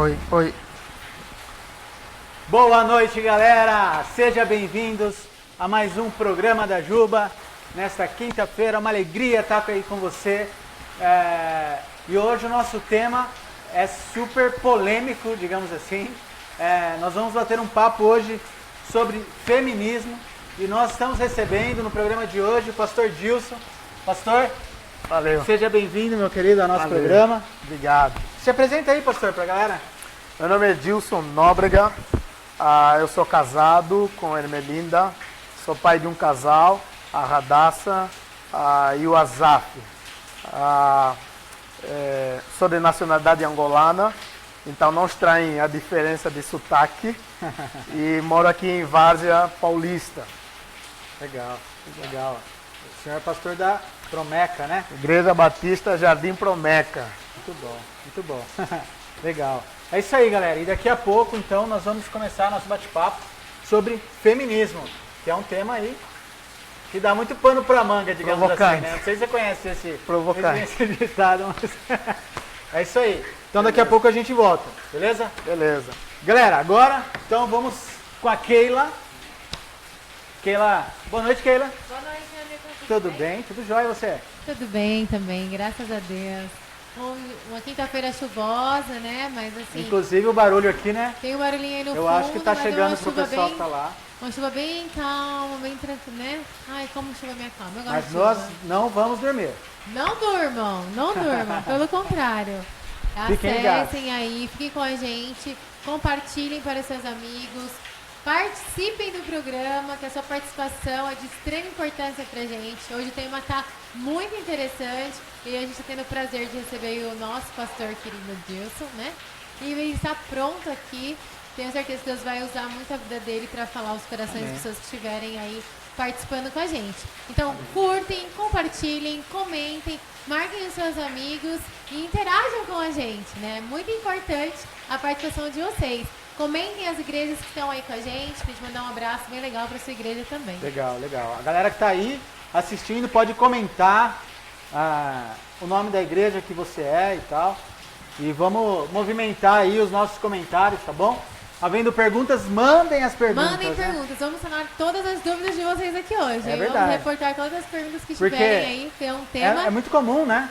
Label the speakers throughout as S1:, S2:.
S1: Oi.
S2: Boa noite, galera! Sejam bem-vindos a mais um programa da Juba. Nesta quinta-feira, uma alegria estar aí com você. E hoje o nosso tema é super polêmico, digamos assim. Nós vamos bater um papo hoje sobre feminismo. E nós estamos recebendo no programa de hoje o pastor Dilson. Pastor,
S1: Valeu.
S2: seja bem-vindo, meu querido, ao nosso programa.
S1: Obrigado.
S2: Se apresenta aí, pastor, pra galera.
S1: Meu nome é Dilson Nóbrega. Eu sou casado com a Ermelinda. Sou pai de um casal, a Radassa e o Azaf. Sou de nacionalidade angolana, então não estranhem a diferença de sotaque. E moro aqui em Várzea Paulista.
S2: Legal. O senhor é pastor da Promeca, né?
S1: Igreja Batista Jardim Promeca.
S2: Muito bom. Legal. É isso aí, galera. E daqui a pouco, então, nós vamos começar nosso bate-papo sobre feminismo, que é um tema aí que dá muito pano pra manga, digamos
S1: Provocante.
S2: assim, né? Não sei se você conhece esse ditado, mas é isso aí. Então daqui a pouco a gente volta, beleza?
S1: Beleza.
S2: Galera, agora, então vamos com a Keila. Keila, boa noite, Keila.
S3: Boa noite, amigo.
S2: Tudo bem? Tudo jóia, e você?
S3: Tudo bem também, graças a Deus. Uma quinta-feira chuvosa, né? Mas assim,
S2: Inclusive o barulho aqui, né?
S3: tem um barulhinho aí no fundo.
S2: Eu acho que tá
S3: mas é
S2: chegando
S3: uma
S2: pro
S3: chuva
S2: pessoal
S3: bem,
S2: que tá lá.
S3: Uma chuva bem calma, bem tranquila, né? Ai, como chuva me acalma. Eu gosto
S2: Mas
S3: de
S2: nós
S3: chuva.
S2: não vamos dormir.
S3: Não durmam, pelo contrário.
S2: Fiquem ligados.
S3: Acessem aí, fiquem com a gente, compartilhem para os seus amigos, participem do programa, que a sua participação é de extrema importância pra gente. Hoje o tema tá muito interessante e a gente está tendo o prazer de receber aí o nosso pastor querido Dilson, né? E ele está pronto aqui. Tenho certeza que Deus vai usar muito a vida dele para falar aos corações das pessoas que estiverem aí participando com a gente. Então, curtem, compartilhem, comentem, marquem os seus amigos e interajam com a gente, né? Muito importante a participação de vocês. Comentem as igrejas que estão aí com a gente, pra gente mandar um abraço bem legal para sua igreja também.
S2: Legal. A galera que tá aí assistindo pode comentar o nome da igreja que você é e tal. E vamos movimentar aí os nossos comentários, tá bom? Havendo perguntas, mandem as perguntas.
S3: Mandem perguntas, vamos sanar todas as dúvidas de vocês aqui hoje.
S2: É verdade.
S3: Vamos reportar todas as perguntas que
S2: Porque
S3: tiverem aí, tem um tema.
S2: É muito comum, né?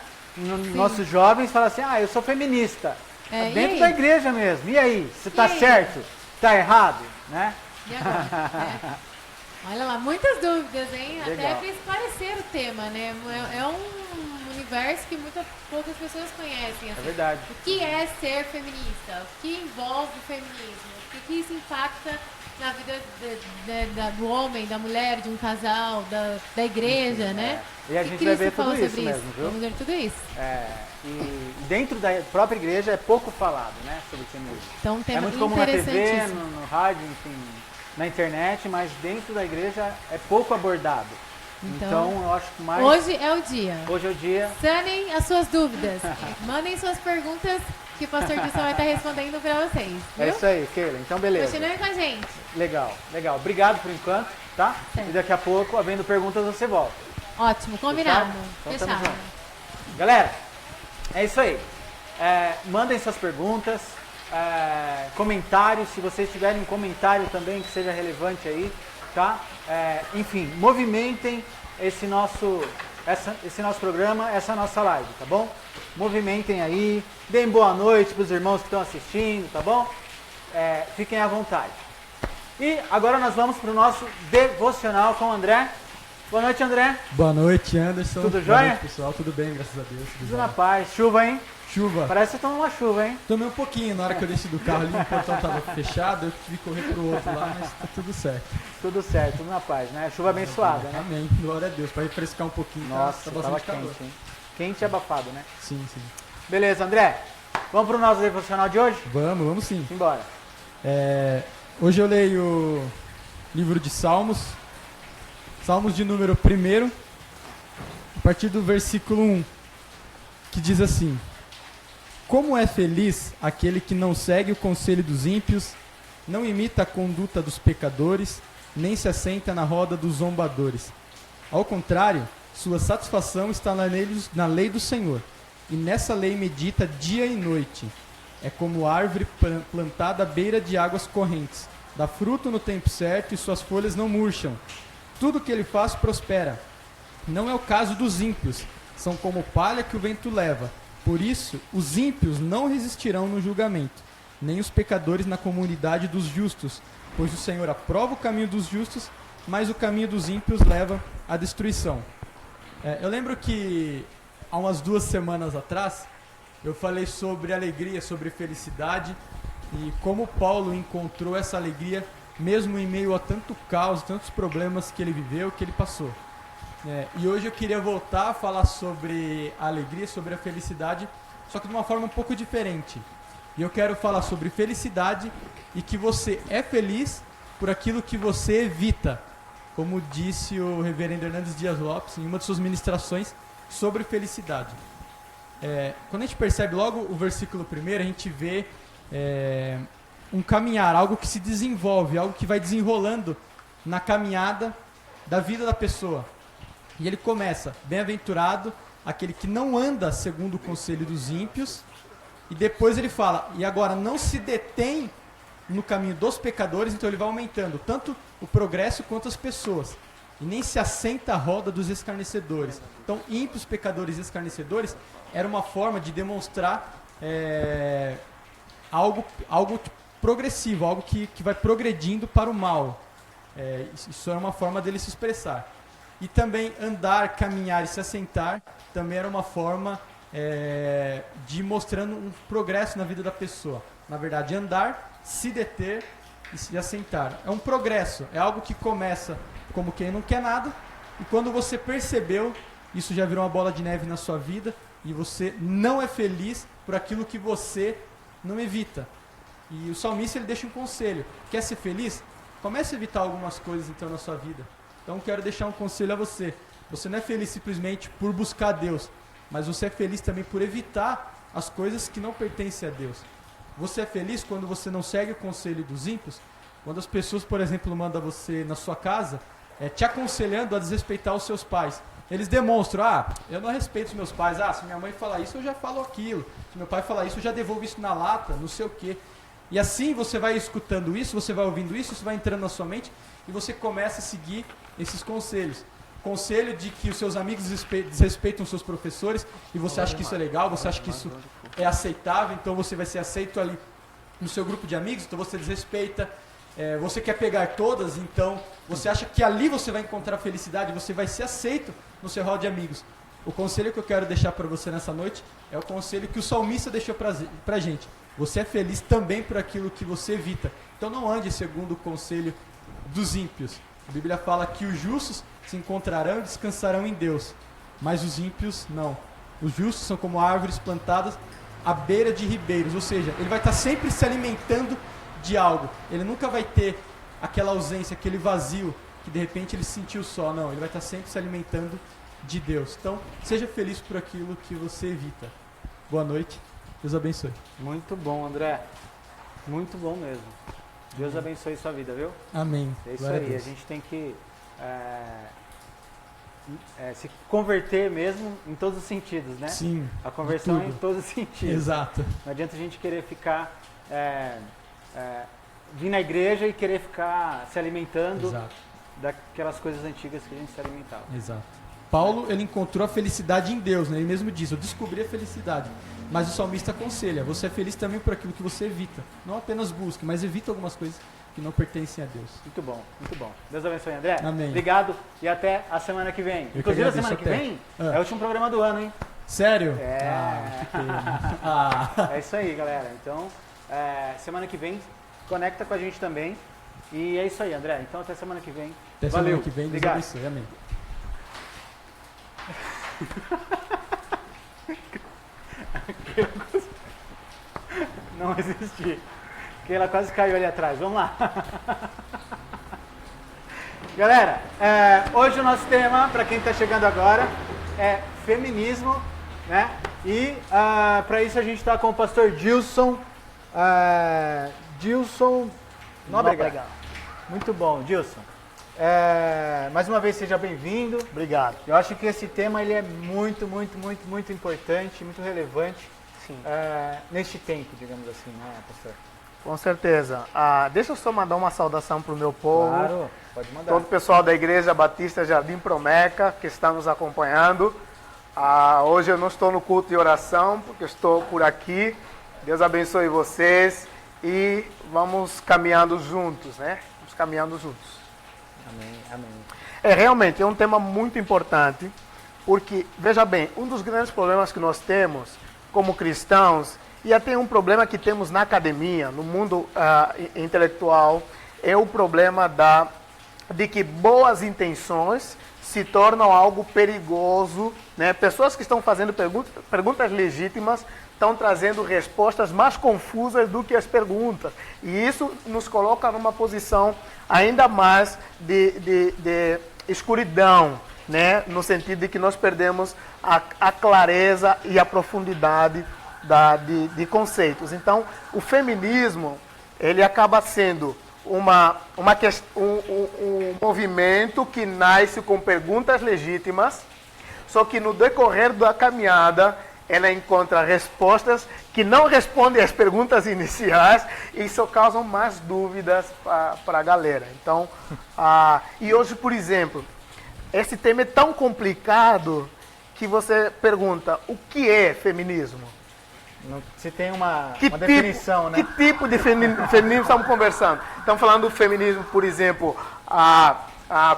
S2: Nossos jovens falam assim, eu sou feminista.
S3: É, e
S2: Dentro
S3: aí?
S2: da igreja mesmo. E aí? Você tá
S3: E aí?
S2: certo? Tá errado? Né?
S3: E agora? né? Olha lá, muitas dúvidas, hein?
S2: Legal.
S3: Até para esclarecer o tema, né? É um universo que poucas pessoas conhecem. Assim.
S2: É verdade.
S3: O que é ser feminista? O que envolve o feminismo? O que isso impacta na vida do homem, da mulher, de um casal, da igreja, né?
S2: E a
S3: O que
S2: gente vai
S3: Cristo
S2: ver tudo
S3: falou
S2: isso
S3: sobre
S2: mesmo, viu?
S3: Vamos ver tudo isso.
S2: E dentro da própria igreja é pouco falado, né? Sobre feminismo.
S3: Então, um tema
S2: É muito comum na TV,
S3: interessantíssimo.
S2: no rádio, enfim, na internet, mas dentro da igreja é pouco abordado. Então eu acho que mais...
S3: Hoje é o dia.
S2: Hoje é o dia.
S3: Sanem as suas dúvidas. Mandem suas perguntas que o pastor Dilson vai estar respondendo para vocês. Viu?
S2: É isso aí, Keila. Então, beleza.
S3: Continuem com a gente.
S2: Legal. Obrigado por enquanto, tá?
S3: Certo.
S2: E daqui a pouco, havendo perguntas, você volta.
S3: Ótimo, combinado.
S2: Então, tamo
S3: Fechado.
S2: junto. Galera, é isso aí. Mandem suas perguntas, comentários, se vocês tiverem um comentário também que seja relevante aí, tá? Enfim, movimentem esse nosso programa, essa nossa live, tá bom? Movimentem aí, deem boa noite para os irmãos que estão assistindo, tá bom? Fiquem à vontade. E agora nós vamos para o nosso devocional com o André. Boa noite, André.
S4: Boa noite, Anderson.
S2: Tudo
S4: Boa
S2: jóia?
S4: noite, pessoal. Tudo bem, graças a Deus.
S2: Tudo na paz. Chuva, hein?
S4: Chuva.
S2: Parece que você tomou uma chuva, hein?
S4: Tomei um pouquinho na hora que eu desci do carro ali, o portão tava fechado, eu tive que correr pro outro lá, mas tá tudo certo.
S2: Tudo certo, tudo na paz, né? Chuva abençoada, né?
S4: Amém. Glória a Deus. Pra refrescar um pouquinho,
S2: Nossa,
S4: tá
S2: tava
S4: bastante calor.
S2: quente, hein? Quente e abafado, né?
S4: Sim.
S2: Beleza, André. Vamos pro nosso devocional de hoje?
S4: Vamos sim.
S2: Simbora.
S4: Hoje eu leio o livro de Salmos, Salmos de número 1, a partir do versículo 1, que diz assim: Como é feliz aquele que não segue o conselho dos ímpios, não imita a conduta dos pecadores, nem se assenta na roda dos zombadores. Ao contrário, sua satisfação está na lei do Senhor, e nessa lei medita dia e noite. É como árvore plantada à beira de águas correntes. Dá fruto no tempo certo e suas folhas não murcham. Tudo que ele faz prospera. Não é o caso dos ímpios. São como palha que o vento leva. Por isso, os ímpios não resistirão no julgamento, nem os pecadores na comunidade dos justos. Pois o Senhor aprova o caminho dos justos, mas o caminho dos ímpios leva à destruição. Eu lembro que há umas 2 semanas atrás, eu falei sobre alegria, sobre felicidade e como Paulo encontrou essa alegria mesmo em meio a tanto caos, tantos problemas que ele viveu, que ele passou. E hoje eu queria voltar a falar sobre a alegria, sobre a felicidade, só que de uma forma um pouco diferente. E eu quero falar sobre felicidade e que você é feliz por aquilo que você evita, como disse o reverendo Hernandes Dias Lopes em uma de suas ministrações sobre felicidade. Quando a gente percebe logo o versículo 1, a gente vê um caminhar, algo que se desenvolve, algo que vai desenrolando na caminhada da vida da pessoa. E ele começa, bem-aventurado aquele que não anda segundo o conselho dos ímpios, e depois ele fala, e agora não se detém no caminho dos pecadores, então ele vai aumentando tanto o progresso quanto as pessoas. E nem se assenta à roda dos escarnecedores. Então, ímpios, pecadores e escarnecedores era uma forma de demonstrar algo progressivo, algo que vai progredindo para o mal. Isso era uma forma dele se expressar. E também andar, caminhar e se assentar também era uma forma de mostrando um progresso na vida da pessoa. Na verdade, andar, se deter e se assentar. É um progresso, é algo que começa como quem não quer nada, e quando você percebeu, isso já virou uma bola de neve na sua vida, e você não é feliz por aquilo que você não evita. E o salmista ele deixa um conselho: quer ser feliz? Comece a evitar algumas coisas então na sua vida. Então quero deixar um conselho a você. Você não é feliz simplesmente por buscar Deus, mas você é feliz também por evitar as coisas que não pertencem a Deus. Você é feliz quando você não segue o conselho dos ímpios, quando as pessoas, por exemplo, mandam você na sua casa te aconselhando a desrespeitar os seus pais. Eles demonstram, eu não respeito os meus pais, se minha mãe falar isso, eu já falo aquilo, se meu pai falar isso, eu já devolvo isso na lata, não sei o quê. E assim você vai escutando isso, você vai ouvindo isso vai entrando na sua mente e você começa a seguir esses conselhos. Conselho de que os seus amigos desrespeitam os seus professores e você acha que isso é legal, você acha que isso é aceitável, então você vai ser aceito ali no seu grupo de amigos, então você desrespeita. Você quer pegar todas, então você acha que ali você vai encontrar felicidade, você vai ser aceito no seu rol de amigos. O conselho que eu quero deixar para você nessa noite é o conselho que o salmista deixou para a gente. Você é feliz também por aquilo que você evita. Então não ande segundo o conselho dos ímpios. A Bíblia fala que os justos se encontrarão e descansarão em Deus, mas os ímpios não. Os justos são como árvores plantadas à beira de ribeiros, ou seja, ele vai estar sempre se alimentando de algo. Ele nunca vai ter aquela ausência, aquele vazio que de repente ele sentiu só. Não, ele vai estar sempre se alimentando de Deus. Então, seja feliz por aquilo que você evita. Boa noite. Deus abençoe.
S2: Muito bom, André. Muito bom mesmo. Deus abençoe sua vida, viu?
S4: Amém.
S2: É isso
S4: Glória
S2: aí. A gente tem que se converter mesmo em todos os sentidos, né?
S4: Sim.
S2: A conversão em todos os sentidos.
S4: Exato.
S2: Não adianta a gente querer ficar vir na igreja e querer ficar se alimentando
S4: Exato.
S2: daquelas coisas antigas que a gente se alimentava.
S4: Exato. Paulo, ele encontrou a felicidade em Deus, né? Ele mesmo diz, eu descobri a felicidade. Mas o salmista aconselha, você é feliz também por aquilo que você evita. Não apenas busque, mas evita algumas coisas que não pertencem a Deus.
S2: Muito bom, muito bom. Deus abençoe, André.
S4: Amém.
S2: Obrigado e até a semana que vem. Inclusive a semana que vem é o último programa do ano, hein?
S4: Sério?
S2: É.
S4: Que pena.
S2: É isso aí, galera. Então, semana que vem, conecta com a gente também. E é isso aí, André. Então, até semana que vem.
S4: Até
S2: Valeu.
S4: semana que vem, Deus
S2: Obrigado.
S4: abençoe. Amém.
S2: Não resisti. Porque ela quase caiu ali atrás. Vamos lá. Galera, hoje o nosso tema, para quem está chegando agora, é feminismo, né? E para isso a gente está com o pastor Dilson. Dilson Nóbrega. Muito bom, Dilson. Mais uma vez, seja bem-vindo.
S1: Obrigado.
S2: Eu acho que esse tema ele é muito importante, muito relevante. neste tempo, digamos assim, né, pastor?
S1: Com certeza. Deixa eu só mandar uma saudação para o meu povo.
S2: Claro, pode mandar.
S1: Todo o pessoal da Igreja Batista Jardim Promeca que está nos acompanhando. Hoje eu não estou no culto de oração, porque estou por aqui. Deus abençoe vocês e vamos caminhando juntos, né? Vamos caminhando juntos.
S2: Amém, amém.
S1: Realmente, é um tema muito importante, porque, veja bem, um dos grandes problemas que nós temos como cristãos, e até um problema que temos na academia, no mundo intelectual, é o problema de que boas intenções se tornam algo perigoso, né? Pessoas que estão fazendo perguntas legítimas estão trazendo respostas mais confusas do que as perguntas. E isso nos coloca numa posição ainda mais de escuridão, né? No sentido de que nós perdemos a clareza e a profundidade de conceitos. Então, o feminismo, ele acaba sendo um movimento que nasce com perguntas legítimas, só que no decorrer da caminhada ela encontra respostas que não respondem às perguntas iniciais e só causam mais dúvidas para a galera. Então, e hoje, por exemplo, esse tema é tão complicado que você pergunta, o que é feminismo?
S2: Se tem uma definição, né?
S1: Que tipo de feminismo estamos conversando? Estamos falando do feminismo, por exemplo,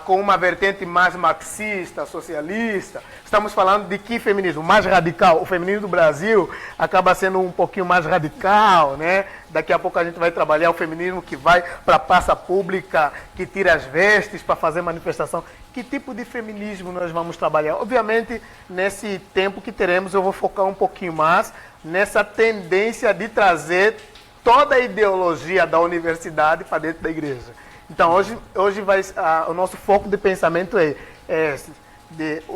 S1: com uma vertente mais marxista, socialista. Estamos falando de que feminismo? Mais radical. O feminismo do Brasil acaba sendo um pouquinho mais radical, né? Daqui a pouco a gente vai trabalhar o feminismo que vai para a praça pública, que tira as vestes para fazer manifestação. Que tipo de feminismo nós vamos trabalhar? Obviamente, nesse tempo que teremos, eu vou focar um pouquinho mais nessa tendência de trazer toda a ideologia da universidade para dentro da igreja. Então, hoje o nosso foco de pensamento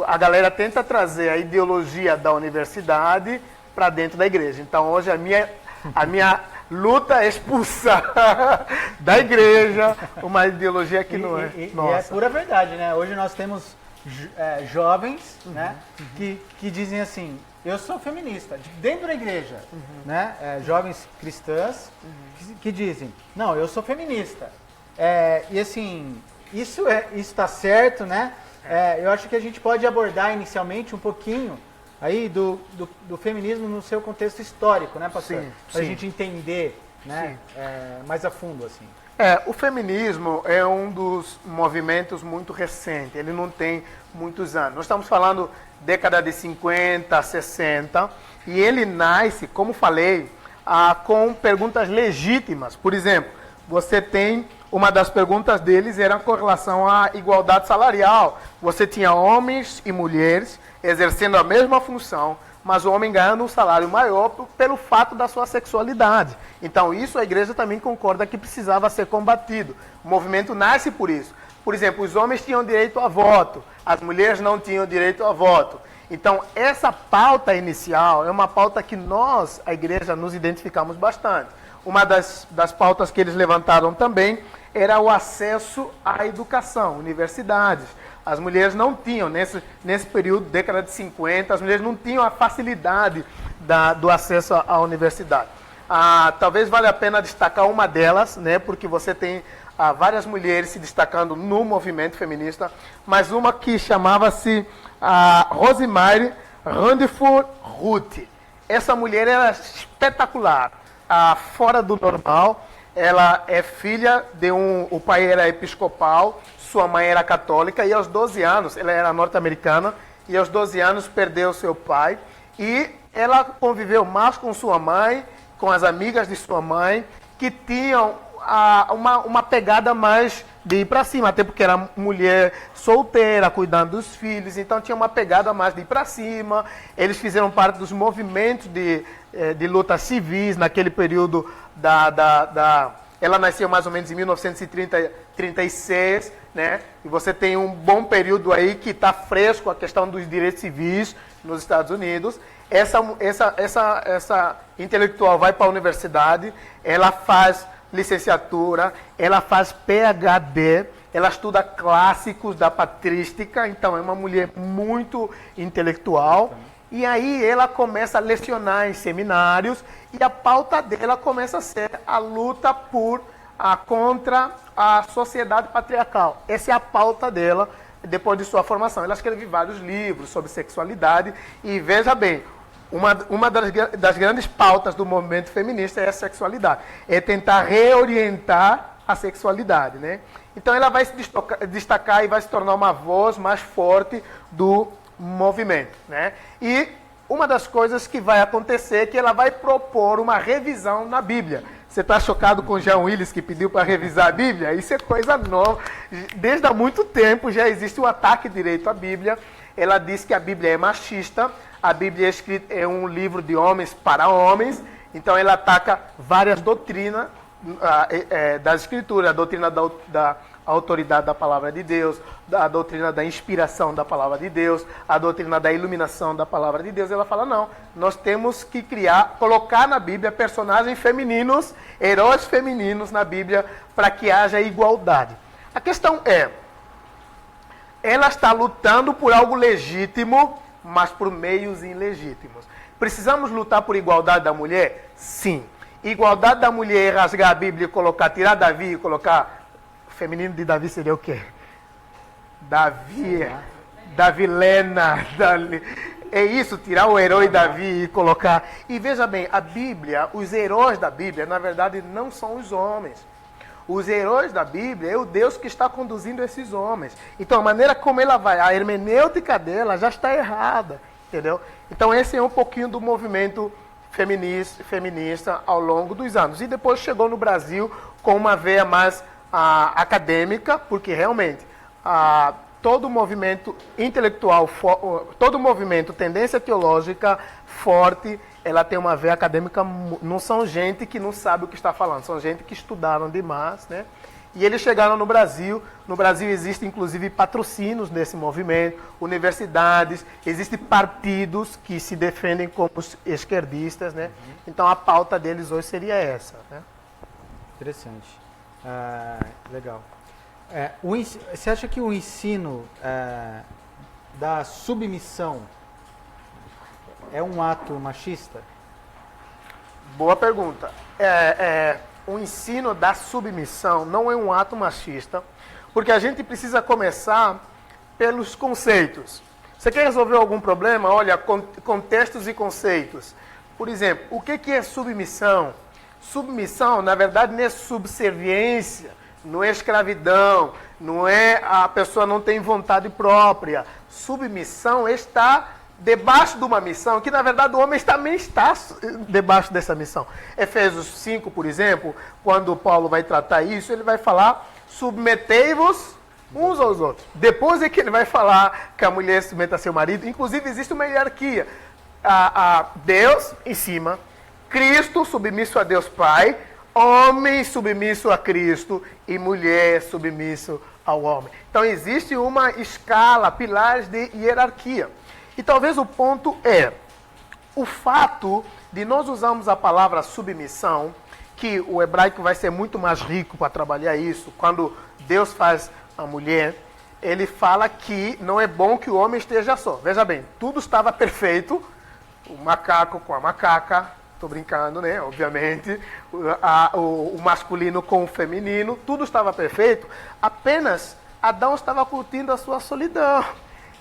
S1: a galera tenta trazer a ideologia da universidade para dentro da igreja. Então, hoje a minha luta é expulsar da igreja uma ideologia que não é nossa.
S2: E é pura verdade, né? Hoje nós temos jovens, né, que dizem assim, eu sou feminista, dentro da igreja, né? Jovens cristãs que dizem, não, eu sou feminista. E assim, isso está certo, né? Eu acho que a gente pode abordar inicialmente um pouquinho aí do feminismo no seu contexto histórico, né, pastor? Para a gente entender, né, mais a fundo, assim.
S1: O feminismo é um dos movimentos muito recentes, ele não tem muitos anos. Nós estamos falando década de 50, 60, e ele nasce, como falei, com perguntas legítimas. Por exemplo, você tem, uma das perguntas deles era com relação à igualdade salarial. Você tinha homens e mulheres exercendo a mesma função, mas o homem ganhando um salário maior pelo fato da sua sexualidade. Então, isso a igreja também concorda que precisava ser combatido. O movimento nasce por isso. Por exemplo, os homens tinham direito a voto, as mulheres não tinham direito a voto. Então, essa pauta inicial é uma pauta que nós, a igreja, nos identificamos bastante. Uma das pautas que eles levantaram também era o acesso à educação, universidades. As mulheres não tinham, nesse período, década de 50, as mulheres não tinham a facilidade do acesso à universidade. Talvez valha a pena destacar uma delas, né, porque você tem várias mulheres se destacando no movimento feminista, mas uma que chamava-se Rosemary Randiford Ruth. Essa mulher era espetacular, fora do normal. Ela é filha de o pai era episcopal, sua mãe era católica, e aos 12 anos, ela era norte-americana, e aos 12 anos perdeu seu pai, e ela conviveu mais com sua mãe, com as amigas de sua mãe, que tinham uma pegada mais de ir para cima, até porque era mulher solteira, cuidando dos filhos, então tinha uma pegada mais de ir para cima. Eles fizeram parte dos movimentos de lutas civis naquele período ela nasceu mais ou menos em 1936, né? E você tem um bom período aí que está fresco a questão dos direitos civis nos Estados Unidos. Essa intelectual vai para a universidade, ela faz licenciatura, ela faz PhD, ela estuda clássicos da patrística, então é uma mulher muito intelectual. E aí ela começa a lecionar em seminários e a pauta dela começa a ser a luta contra a sociedade patriarcal. Essa é a pauta dela depois de sua formação. Ela escreve vários livros sobre sexualidade e veja bem, uma das grandes pautas do movimento feminista é a sexualidade. É tentar reorientar a sexualidade, né? Então ela vai se destacar e vai se tornar uma voz mais forte do movimento, né? E uma das coisas que vai acontecer é que ela vai propor uma revisão na Bíblia. Você está chocado com o Jean Willis que pediu para revisar a Bíblia? Isso é coisa nova. Desde há muito tempo já existe o ataque direito à Bíblia. Ela diz que a Bíblia é machista, a Bíblia é um livro de homens para homens, então ela ataca várias doutrinas das Escrituras, a doutrina da autoridade da palavra de Deus, a doutrina da inspiração da palavra de Deus, a doutrina da iluminação da palavra de Deus. Ela fala, não, nós temos que colocar na Bíblia personagens femininos, heróis femininos na Bíblia, para que haja igualdade. A questão é, ela está lutando por algo legítimo, mas por meios ilegítimos. Precisamos lutar por igualdade da mulher? Sim. Igualdade da mulher é rasgar a Bíblia e colocar, tirar Davi e colocar... O feminino de Davi seria o quê? Davilena. É isso, tirar o herói Davi e colocar... E veja bem, a Bíblia, os heróis da Bíblia, na verdade, não são os homens. Os heróis da Bíblia é o Deus que está conduzindo esses homens. Então, a maneira como ela vai, a hermenêutica dela já está errada, entendeu? Então, esse é um pouquinho do movimento feminista ao longo dos anos. E depois chegou no Brasil com uma veia mais acadêmica, porque realmente todo movimento intelectual, todo movimento, tendência teológica forte, ela tem uma veia acadêmica. Não são gente que não sabe o que está falando, são gente que estudaram demais, né? E eles chegaram no Brasil. No Brasil existem, inclusive, patrocínios nesse movimento, universidades, existem partidos que se defendem como esquerdistas, né? Então, a pauta deles hoje seria essa, né?
S2: Interessante. Legal. Você acha que o ensino da submissão é um ato machista?
S1: Boa pergunta. O ensino da submissão não é um ato machista, porque a gente precisa começar pelos conceitos. Você quer resolver algum problema? Olha, contextos e conceitos. Por exemplo, o que é submissão? Submissão, na verdade, não é subserviência, não é escravidão, não é a pessoa não tem vontade própria. Submissão está debaixo de uma missão, que na verdade o homem também está debaixo dessa missão. Efésios 5, por exemplo, quando Paulo vai tratar isso, ele vai falar, submetei-vos uns aos outros. Depois é que ele vai falar que a mulher se submeta a seu marido. Inclusive existe uma hierarquia. Deus em cima, Cristo submisso a Deus Pai, homem submisso a Cristo e mulher submisso ao homem. Então existe uma escala, pilares de hierarquia. E talvez o ponto é o fato de nós usarmos a palavra submissão, que o hebraico vai ser muito mais rico para trabalhar isso. Quando Deus faz a mulher, ele fala que não é bom que o homem esteja só. Veja bem, tudo estava perfeito, o macaco com a macaca, estou brincando, né? Obviamente, o masculino com o feminino, tudo estava perfeito, apenas Adão estava curtindo a sua solidão.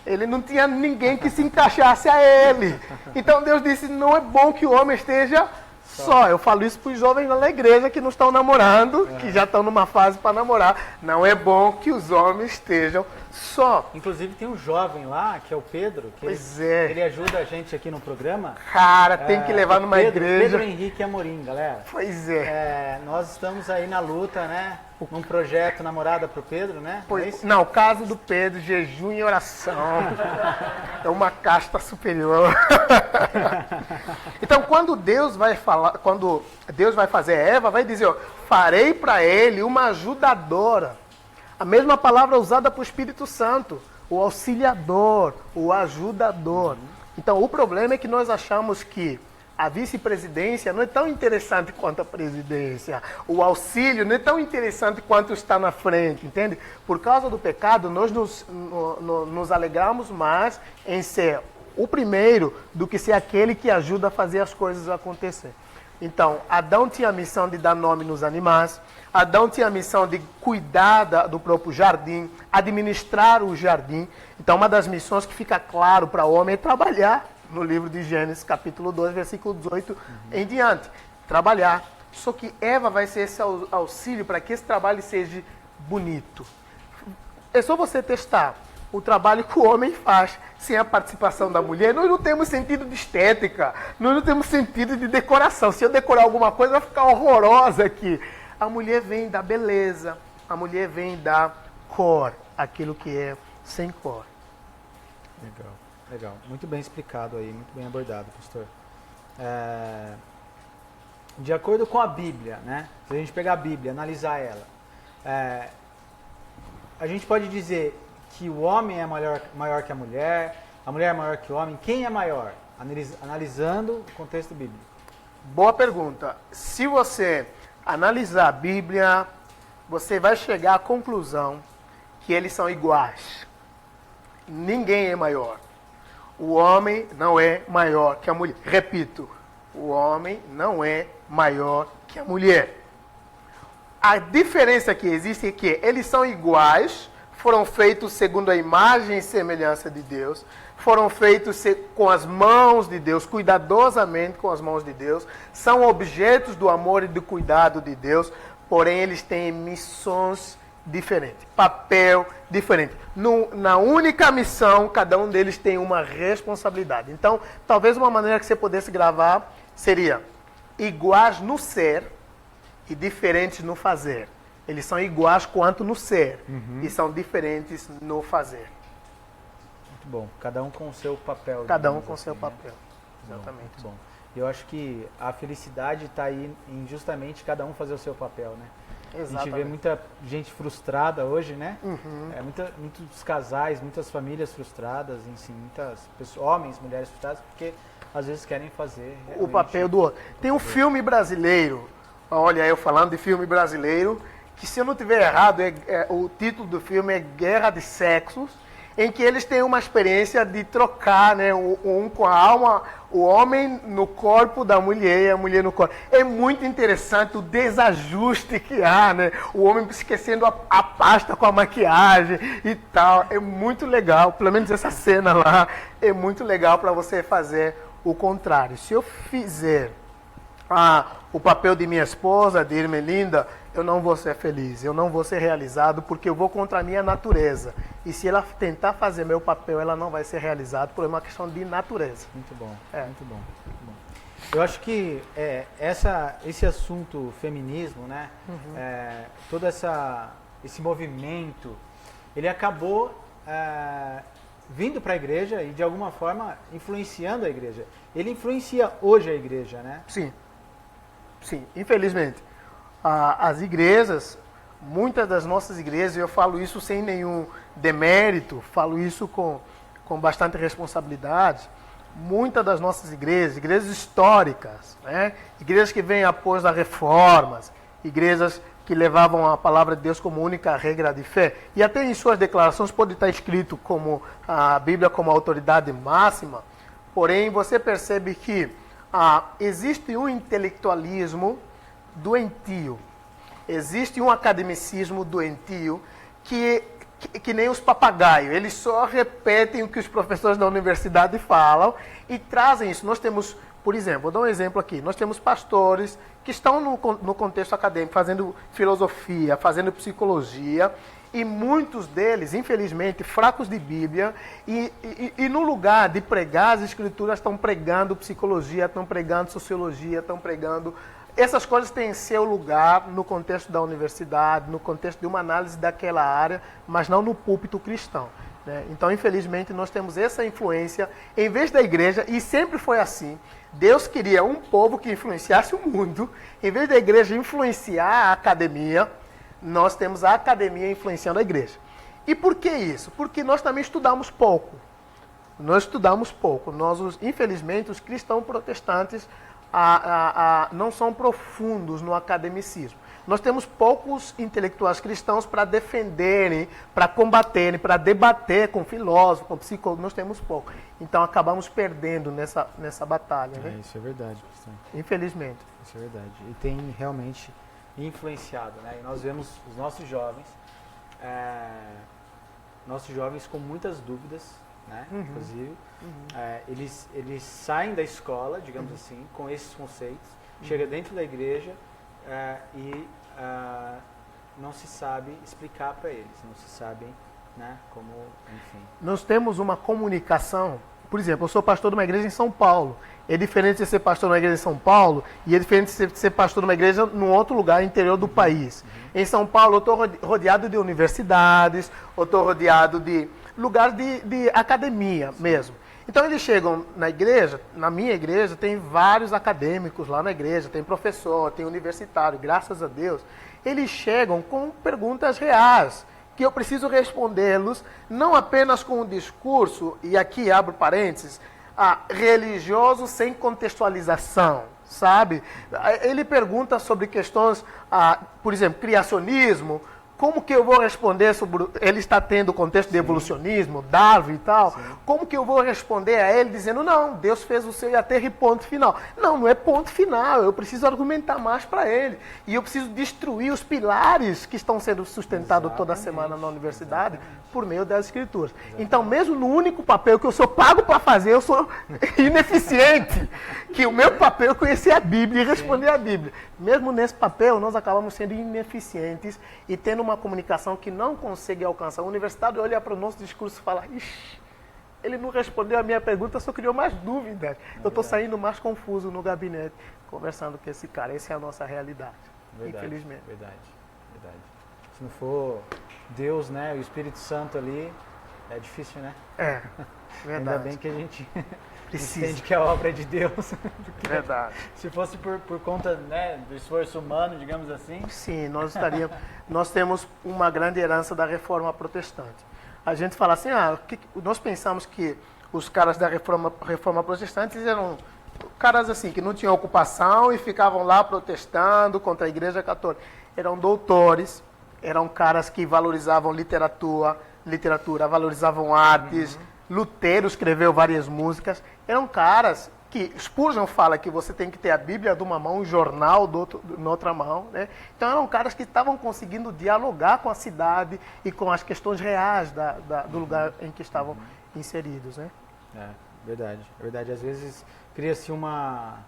S1: Ele não tinha ninguém que se encaixasse a ele. Então Deus disse, não é bom que o homem esteja só. Eu falo isso para os jovens da igreja que não estão namorando, que já estão numa fase para namorar. Não é bom que os homens estejam só.
S2: Inclusive tem um jovem lá, que é o Pedro, que ele ajuda a gente aqui no programa.
S1: Cara, tem que levar numa igreja.
S2: Pedro Henrique Amorim, galera.
S1: Pois é.
S2: Nós estamos aí na luta, né? Num projeto Namorada pro Pedro, né?
S1: Não, o caso do Pedro, jejum e oração. É uma casta superior. Então, quando Deus vai fazer Eva, vai dizer, ó, farei para ele uma ajudadora. A mesma palavra usada para o Espírito Santo, o auxiliador, o ajudador. Então, o problema é que nós achamos que a vice-presidência não é tão interessante quanto a presidência. O auxílio não é tão interessante quanto está na frente, entende? Por causa do pecado, nós nos alegramos mais em ser o primeiro do que ser aquele que ajuda a fazer as coisas acontecer. Então, Adão tinha a missão de dar nome nos animais, Adão tinha a missão de cuidar do próprio jardim, administrar o jardim. Então, uma das missões que fica claro para o homem é trabalhar, no livro de Gênesis, capítulo 2, versículo 18 em diante. Trabalhar. Só que Eva vai ser esse auxílio para que esse trabalho seja bonito. É só você testar o trabalho que o homem faz sem a participação da mulher. Nós não temos sentido de estética, nós não temos sentido de decoração. Se eu decorar alguma coisa, vai ficar horrorosa aqui. A mulher vem da beleza, a mulher vem da cor, aquilo que é sem cor.
S2: Legal, legal. Muito bem explicado aí, muito bem abordado, pastor. De acordo com a Bíblia, né? Se a gente pegar a Bíblia, analisar ela, a gente pode dizer que o homem é maior que a mulher é maior que o homem. Quem é maior? Analisando o contexto bíblico.
S1: Boa pergunta. Se você analisar a Bíblia, você vai chegar à conclusão que eles são iguais. Ninguém é maior. O homem não é maior que a mulher. Repito, o homem não é maior que a mulher. A diferença que existe é que eles são iguais, foram feitos segundo a imagem e semelhança de Deus, foram feitos com as mãos de Deus, cuidadosamente com as mãos de Deus, são objetos do amor e do cuidado de Deus, porém eles têm missões diferentes, papel diferente. Na única missão, cada um deles tem uma responsabilidade. Então, talvez uma maneira que você pudesse gravar seria iguais no ser e diferentes no fazer. Eles são iguais quanto no ser e são diferentes no fazer.
S2: Muito bom. Cada um com o seu papel.
S1: Cada um com o
S2: assim,
S1: seu
S2: né?
S1: papel. Exatamente.
S2: Muito bom. Eu acho que a felicidade está aí em justamente cada um fazer o seu papel, né?
S1: Exatamente.
S2: A gente vê muita gente frustrada hoje, né? Muitos casais, muitas famílias frustradas, enfim, muitas pessoas, homens, mulheres frustradas, porque às vezes querem fazer
S1: o papel do outro. Tem um filme brasileiro, olha, eu falando de filme brasileiro, que se eu não tiver errado, o título do filme é Guerra de Sexos, em que eles têm uma experiência de trocar, né, um com a alma, o homem no corpo da mulher e a mulher no corpo. É muito interessante o desajuste que há, né? O homem esquecendo a pasta com a maquiagem e tal. É muito legal, pelo menos essa cena lá, é muito legal para você fazer o contrário. Se eu fizer o papel de minha esposa, de Irmelinda, eu não vou ser feliz, eu não vou ser realizado, porque eu vou contra a minha natureza. E se ela tentar fazer meu papel, ela não vai ser realizada por uma questão de natureza.
S2: Muito bom, muito bom, muito bom. Eu acho que esse assunto feminismo, né, todo esse movimento, ele acabou vindo para a igreja e de alguma forma influenciando a igreja. Ele influencia hoje a igreja, né?
S1: Sim, infelizmente. As igrejas, muitas das nossas igrejas, eu falo isso sem nenhum demérito, falo isso com bastante responsabilidade, muitas das nossas igrejas históricas, né? Igrejas que vêm após as reformas, igrejas que levavam a palavra de Deus como única regra de fé, e até em suas declarações pode estar escrito como a Bíblia como autoridade máxima, porém você percebe que existe um intelectualismo doentio, existe um academicismo doentio que nem os papagaios, eles só repetem o que os professores da universidade falam e trazem isso. Nós temos, por exemplo, vou dar um exemplo aqui, nós temos pastores que estão no contexto acadêmico, fazendo filosofia, fazendo psicologia, e muitos deles, infelizmente, fracos de Bíblia, e no lugar de pregar as escrituras, estão pregando psicologia, estão pregando sociologia, estão pregando... Essas coisas têm seu lugar no contexto da universidade, no contexto de uma análise daquela área, mas não no púlpito cristão, né? Então, infelizmente, nós temos essa influência em vez da igreja, e sempre foi assim. Deus queria um povo que influenciasse o mundo. Em vez da igreja influenciar a academia, nós temos a academia influenciando a igreja. E por que isso? Porque nós também estudamos pouco. Nós, infelizmente, os cristãos protestantes não são profundos no academicismo. Nós temos poucos intelectuais cristãos para defenderem, para combaterem, para debater com filósofos, com psicólogos. Nós temos pouco. Então acabamos perdendo nessa batalha. Né?
S2: Isso é verdade, pastor.
S1: Infelizmente.
S2: Isso é verdade. E tem realmente influenciado, né? E nós vemos os nossos jovens com muitas dúvidas, né? Inclusive, eles saem da escola, digamos assim, com esses conceitos, chega dentro da igreja e não se sabe explicar para eles, não se sabem, né? Como, enfim.
S1: Nós temos uma comunicação. Por exemplo, eu sou pastor de uma igreja em São Paulo. É diferente de ser pastor numa igreja em São Paulo e é diferente de ser pastor numa igreja num outro lugar interior do país. Em São Paulo eu estou rodeado de universidades, eu estou rodeado de lugares de academia mesmo. Então eles chegam na igreja, na minha igreja tem vários acadêmicos lá na igreja, tem professor, tem universitário, graças a Deus. Eles chegam com perguntas reais, que eu preciso respondê-los, não apenas com o discurso, e aqui abro parênteses, religioso sem contextualização, sabe? Ele pergunta sobre questões, por exemplo, criacionismo. Como que eu vou responder sobre... Ele está tendo o contexto de evolucionismo, Darwin e tal. Sim. Como que eu vou responder a ele dizendo, não, Deus fez o céu e a terra e ponto final. Não é ponto final. Eu preciso argumentar mais para ele. E eu preciso destruir os pilares que estão sendo sustentados toda semana na universidade por meio das escrituras. Então, mesmo no único papel que eu sou pago para fazer, eu sou ineficiente. Que o meu papel é conhecer a Bíblia e responder a Bíblia. Mesmo nesse papel, nós acabamos sendo ineficientes e tendo uma comunicação que não consegue alcançar. O universitário olha para o nosso discurso e fala, ixi, ele não respondeu a minha pergunta, só criou mais dúvidas. Eu estou saindo mais confuso no gabinete, conversando com esse cara. Essa é a nossa realidade, infelizmente.
S2: Verdade. Se não for Deus, né, o Espírito Santo ali, é difícil, né?
S1: É, verdade.
S2: Ainda bem que a gente
S1: precisa.
S2: Entende que a obra é de Deus.
S1: Verdade.
S2: Se fosse por conta, né, do esforço humano, digamos assim.
S1: Sim, nós temos uma grande herança da reforma protestante. A gente fala assim, nós pensamos que os caras da reforma protestante eram caras assim, que não tinham ocupação e ficavam lá protestando contra a igreja católica. Eram doutores, eram caras que valorizavam literatura, valorizavam artes. Lutero escreveu várias músicas. Eram caras que Spurgeon fala que você tem que ter a Bíblia de uma mão, o jornal na outra mão, né? Então eram caras que estavam conseguindo dialogar com a cidade e com as questões reais do lugar em que estavam inseridos, né?
S2: É verdade. Às vezes cria-se uma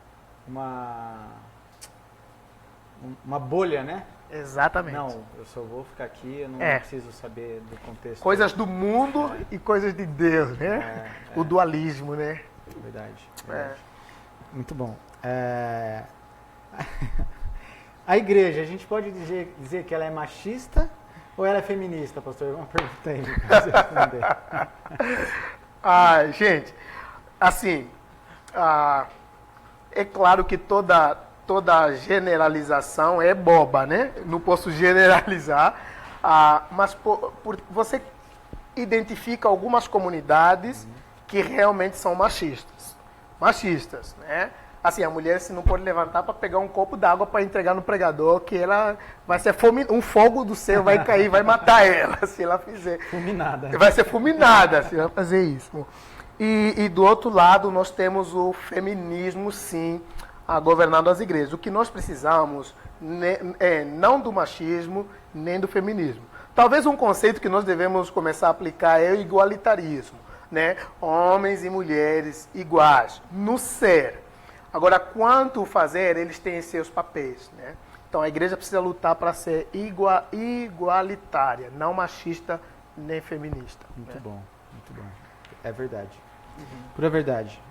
S2: bolha, né?
S1: Exatamente.
S2: Não, eu só vou ficar aqui, eu não preciso saber do contexto.
S1: Coisas do mundo e coisas de Deus, né? O dualismo, né?
S2: Verdade. Muito bom. A igreja, a gente pode dizer que ela é machista ou ela é feminista, pastor? Uma pergunta aí para você responder.
S1: Gente, assim, é claro que toda generalização é boba, né? Não posso generalizar, mas você identifica algumas comunidades que realmente são machistas, né? Assim, a mulher se não pode levantar para pegar um copo d'água para entregar no pregador, que ela vai ser um fogo do céu vai cair, vai matar ela se ela fizer.
S2: Fulminada.
S1: Vai ser fulminada se ela fazer isso. E do outro lado nós temos o feminismo, sim, governando as igrejas. O que nós precisamos é não do machismo, nem do feminismo. Talvez um conceito que nós devemos começar a aplicar é o igualitarismo, né? Homens e mulheres iguais, no ser. Agora, quanto fazer, eles têm seus papéis, né? Então, a igreja precisa lutar para ser igualitária, não machista nem feminista.
S2: Muito bom. É verdade. Pura verdade.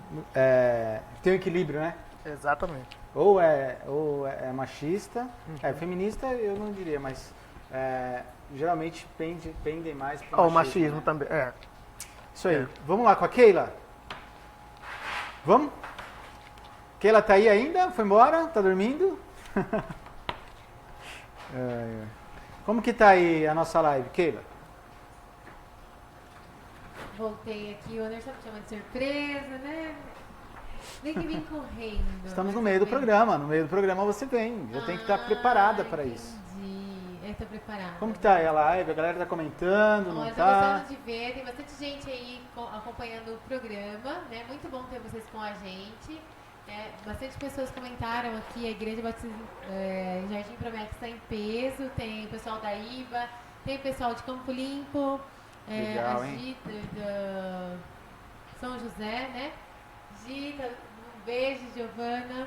S2: Tem um equilíbrio, né?
S1: Exatamente.
S2: Ou é machista, feminista eu não diria, mas geralmente pendem mais para
S1: o machismo, né? Também,
S2: Isso aí. Vamos lá com a Keila? Vamos? Keila tá aí ainda? Foi embora? Tá dormindo? Como que tá aí a nossa live, Keila?
S3: Voltei aqui, o Anderson me chama de surpresa, né? Nem que vim correndo.
S2: Estamos no meio do programa. No meio do programa você vem. Já tem que estar preparada para isso.
S3: Tá preparada.
S2: Como que tá aí a live? A galera tá comentando, não
S3: Olha, tô
S2: tá?
S3: gostando de ver, tem bastante gente aí acompanhando o programa, né? Muito bom ter vocês com a gente. Bastante pessoas comentaram aqui, a Igreja Batista Jardim Promete está em peso, tem o pessoal da IBA, tem o pessoal de Campo Limpo,
S2: Legal,
S3: a
S2: hein?
S3: Gita da São José, né? Gita, um beijo, Giovana.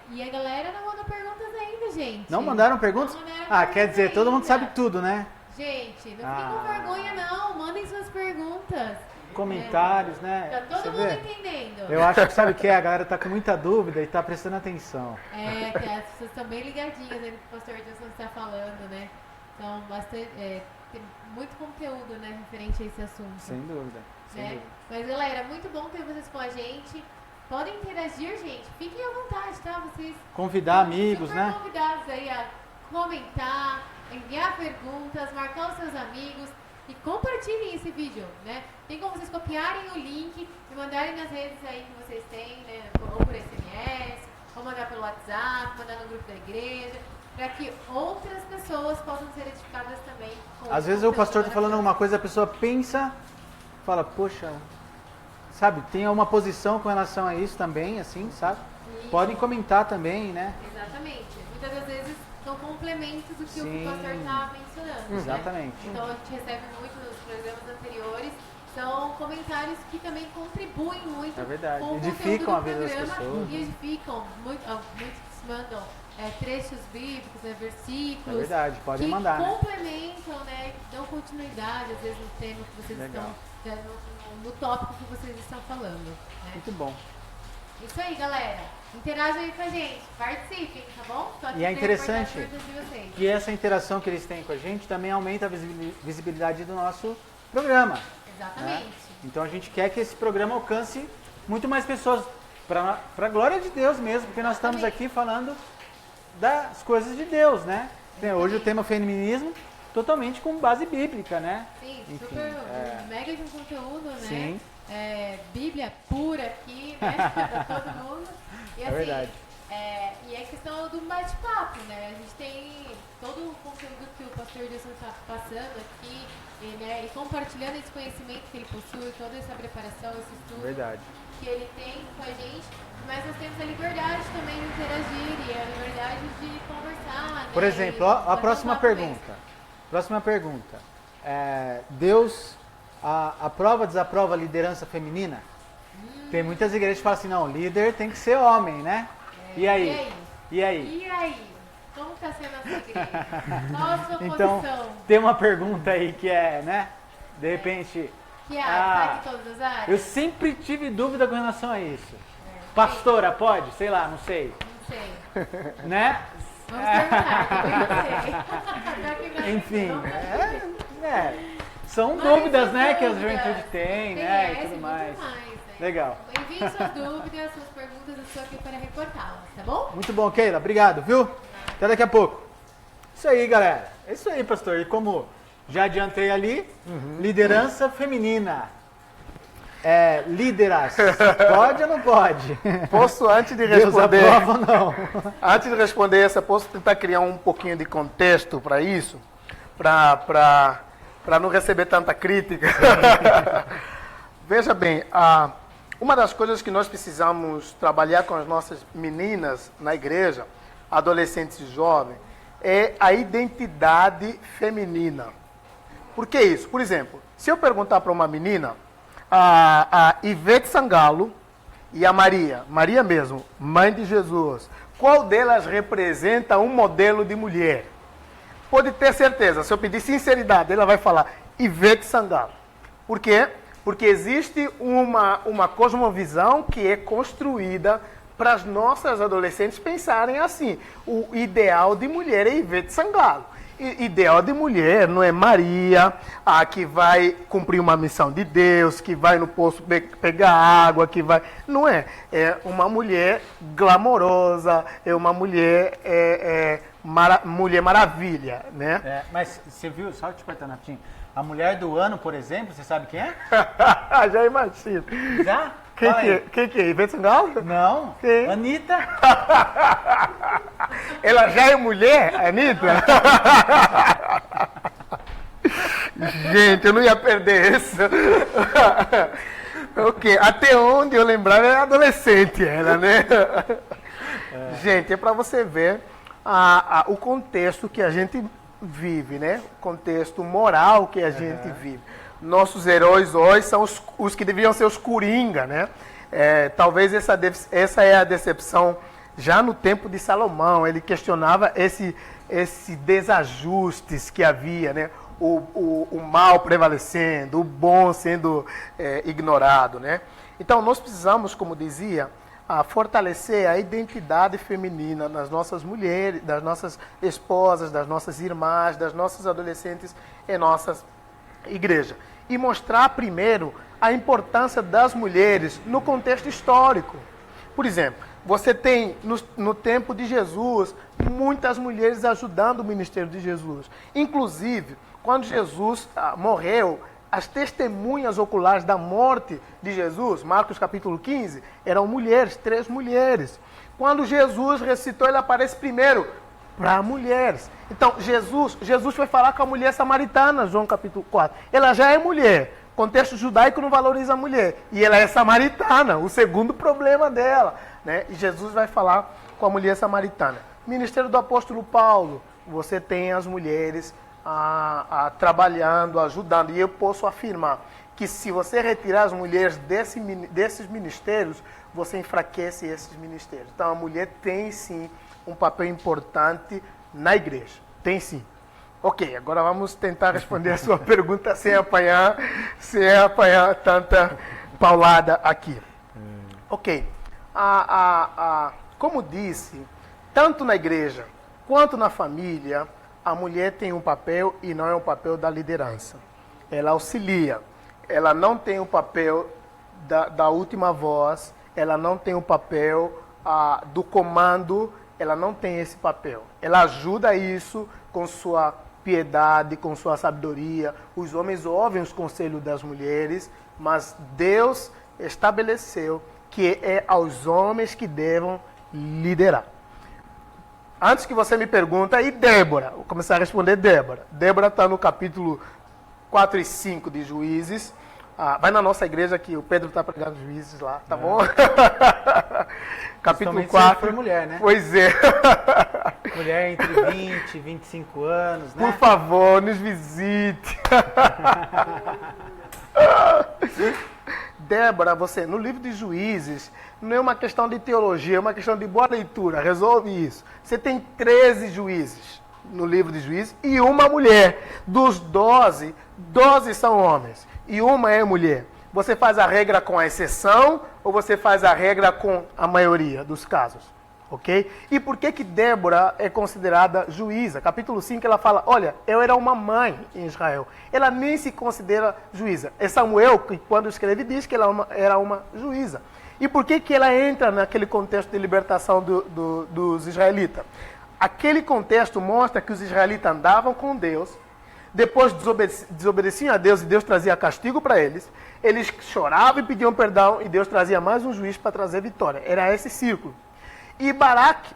S3: E a galera não manda perguntas ainda, gente.
S2: Não mandaram perguntas?
S3: Não mandaram
S2: Quer
S3: perguntas
S2: dizer, todo mundo
S3: ainda.
S2: sabe tudo, né?
S3: Gente, não fiquem com vergonha não, mandem suas perguntas.
S2: Comentários, né?
S3: Tá todo
S2: Você
S3: mundo
S2: vê?
S3: entendendo.
S2: Eu acho que sabe o que é? A galera tá com muita dúvida e tá prestando atenção.
S3: Que as pessoas estão bem ligadinhas aí no que o pastor Edson está falando, né? Então, bastante, tem muito conteúdo, né, referente a esse assunto.
S2: Sem dúvida. Sem
S3: Né?
S2: dúvida.
S3: Mas, galera, muito bom ter vocês com a gente. Podem interagir, gente. Fiquem à vontade, tá? Vocês
S2: Convidar amigos,
S3: super
S2: né?
S3: convidados aí a comentar, enviar perguntas, marcar os seus amigos e compartilhem esse vídeo, né? Tem como vocês copiarem o link e mandarem nas redes aí que vocês têm, né? Ou por SMS, ou mandar pelo WhatsApp, mandar no grupo da igreja, para que outras pessoas possam ser edificadas também.
S2: Às vezes o pastor tá falando alguma coisa, a pessoa pensa, fala, poxa, sabe, tem uma posição com relação a isso também, assim, sabe?
S3: Isso.
S2: Podem comentar também, né?
S3: Exatamente. Muitas das vezes são complementos do que
S2: Sim.
S3: o pastor está mencionando.
S2: Exatamente.
S3: Né? Então a gente recebe muito nos programas anteriores. São comentários que também contribuem muito
S2: É verdade.
S3: com o
S2: Edificam
S3: conteúdo
S2: a
S3: do
S2: vida das
S3: programa
S2: pessoas.
S3: e edificam. Muitos mandam trechos bíblicos,
S2: É
S3: versículos.
S2: verdade, podem
S3: que
S2: mandar, né?
S3: complementam, né? Que dão continuidade, às vezes, no tema que vocês
S2: Legal.
S3: estão. No tópico que vocês estão falando. Né?
S2: Muito bom.
S3: Isso aí, galera. Interajam aí com a gente. Participem, tá bom? Tô aqui
S2: E é
S3: pra
S2: interessante
S3: recordar as perguntas de vocês.
S2: que essa interação que eles têm com a gente também aumenta a visibilidade do nosso programa.
S3: Exatamente.
S2: Então a gente quer que esse programa alcance muito mais pessoas, para a glória de Deus mesmo, porque nós estamos aqui falando das coisas de Deus, né? Hoje o tema feminismo totalmente com base bíblica, né?
S3: Sim,
S2: Enfim,
S3: super mega de um conteúdo, né?
S2: Sim.
S3: Bíblia pura aqui, né? Pra todo mundo. E, assim,
S2: verdade.
S3: E a questão do bate-papo, né? A gente tem todo o conteúdo que o pastor Wilson está passando aqui, né? E compartilhando esse conhecimento que ele possui, toda essa preparação, esse estudo
S2: Verdade.
S3: que ele tem com a gente. Mas nós temos a liberdade também de interagir e a liberdade de conversar, né?
S2: Por exemplo, ó, a
S3: Bater um
S2: próxima
S3: papo mesmo.
S2: pergunta. Próxima pergunta. Deus aprova ou desaprova a liderança feminina? Tem muitas igrejas que falam assim, não, líder tem que ser homem, né? E aí?
S3: E aí? Como está sendo a sua igreja? Qual a sua
S2: Então,
S3: posição?
S2: tem uma pergunta aí que é, né? De repente,
S3: Que área? Será que todas as áreas?
S2: eu sempre tive dúvida com relação a isso. Pastora, pode? Sei lá, não sei.
S3: Não sei.
S2: Né?
S3: Vamos perguntar, também não sei.
S2: Enfim, são
S3: Mas
S2: dúvidas,
S3: essas
S2: né, que a
S3: dúvidas
S2: juventude tem, né, e
S3: conhece
S2: tudo
S3: muito
S2: mais.
S3: né?
S2: Legal.
S3: Envie suas dúvidas, suas perguntas, eu estou aqui para reportá-las, tá bom?
S2: Muito bom, Keila. Obrigado, viu? Até daqui a pouco. Isso aí, galera. É isso aí, pastor. E como já adiantei ali, liderança feminina. Líderas. Pode ou não pode?
S1: Posso, antes de
S2: Deus
S1: responder,
S2: aprova ou não?
S1: antes de responder essa, posso tentar criar um pouquinho de contexto para isso? Para não receber tanta crítica. Veja bem, uma das coisas que nós precisamos trabalhar com as nossas meninas na igreja, adolescentes e jovens, é a identidade feminina. Por que isso? Por exemplo, se eu perguntar para uma menina, a Ivete Sangalo e a Maria mesmo, mãe de Jesus, qual delas representa um modelo de mulher? Pode ter certeza, se eu pedir sinceridade, ela vai falar Ivete Sangalo. Por quê? Porque existe uma cosmovisão que é construída para as nossas adolescentes pensarem assim. O ideal de mulher é Ivete Sangalo. Ideal de mulher não é Maria, que vai cumprir uma missão de Deus, que vai no poço pegar água, que vai... Não é. É uma mulher glamourosa, é uma mulher... Mulher Maravilha, né?
S2: Mas você viu, só te cortando rapidinho, a mulher do ano, por exemplo, você sabe quem é?
S1: Já imagino.
S2: Já?
S1: Quem que é? Ivete Sangalo?
S2: Não.
S1: Quem?
S2: Anitta.
S1: Ela já é mulher, Anitta? Gente, eu não ia perder isso. Ok, até onde eu lembrava era adolescente ela, né? Gente, é para você ver o contexto que a gente vive, né? O contexto moral que a gente vive. Nossos heróis hoje são os que deviam ser os coringa, né? Talvez essa é a decepção já no tempo de Salomão. Ele questionava esse desajustes que havia, né? O mal prevalecendo, o bom sendo ignorado, né? Então, nós precisamos, como dizia, fortalecer a identidade feminina das nossas mulheres, das nossas esposas, das nossas irmãs, das nossas adolescentes em nossas igrejas. E mostrar primeiro a importância das mulheres no contexto histórico. Por exemplo, você tem no tempo de Jesus muitas mulheres ajudando o ministério de Jesus. Inclusive, quando Jesus morreu, as testemunhas oculares da morte de Jesus, Marcos capítulo 15, eram mulheres, 3 mulheres. Quando Jesus ressuscitou, ele aparece primeiro para mulheres. Então, Jesus foi falar com a mulher samaritana, João capítulo 4. Ela já é mulher. O contexto judaico não valoriza a mulher. E ela é samaritana, o segundo problema dela, né? E Jesus vai falar com a mulher samaritana. Ministério do apóstolo Paulo, você tem as mulheres trabalhando, ajudando. E eu posso afirmar que se você retirar as mulheres desses ministérios, você enfraquece esses ministérios. Então a mulher tem sim um papel importante na igreja. Tem sim. Ok, agora vamos tentar responder a sua pergunta sem apanhar tanta paulada aqui. Ok. Como disse, tanto na igreja quanto na família, a mulher tem um papel e não é um papel da liderança. Ela auxilia. Ela não tem o papel da última voz. Ela não tem o papel do comando. Ela não tem esse papel. Ela ajuda isso com sua piedade, com sua sabedoria. Os homens ouvem os conselhos das mulheres, mas Deus estabeleceu que é aos homens que devem liderar. Antes que você me pergunte, e Débora? Vou começar a responder Débora. Débora está no capítulo 4 e 5 de Juízes. Vai na nossa igreja que o Pedro está pregando Juízes lá, tá bom? Capítulo 4.
S2: Foi mulher, né?
S1: Pois é.
S2: Mulher entre 20 e 25 anos, né?
S1: Por favor, nos visite. Débora, você, no livro de Juízes, não é uma questão de teologia, é uma questão de boa leitura. Resolve isso. Você tem 13 juízes no livro de Juízes e uma mulher. Dos 12 são homens e uma é mulher. Você faz a regra com a exceção ou você faz a regra com a maioria dos casos? Ok? E por que Débora é considerada juíza? Capítulo 5 ela fala, olha, eu era uma mãe em Israel. Ela nem se considera juíza. É Samuel que quando escreve diz que ela era uma juíza. E por que ela entra naquele contexto de libertação dos israelitas? Aquele contexto mostra que os israelitas andavam com Deus, depois desobedeciam a Deus e Deus trazia castigo para eles. Eles choravam e pediam perdão e Deus trazia mais um juiz para trazer vitória. Era esse círculo. E Baraque,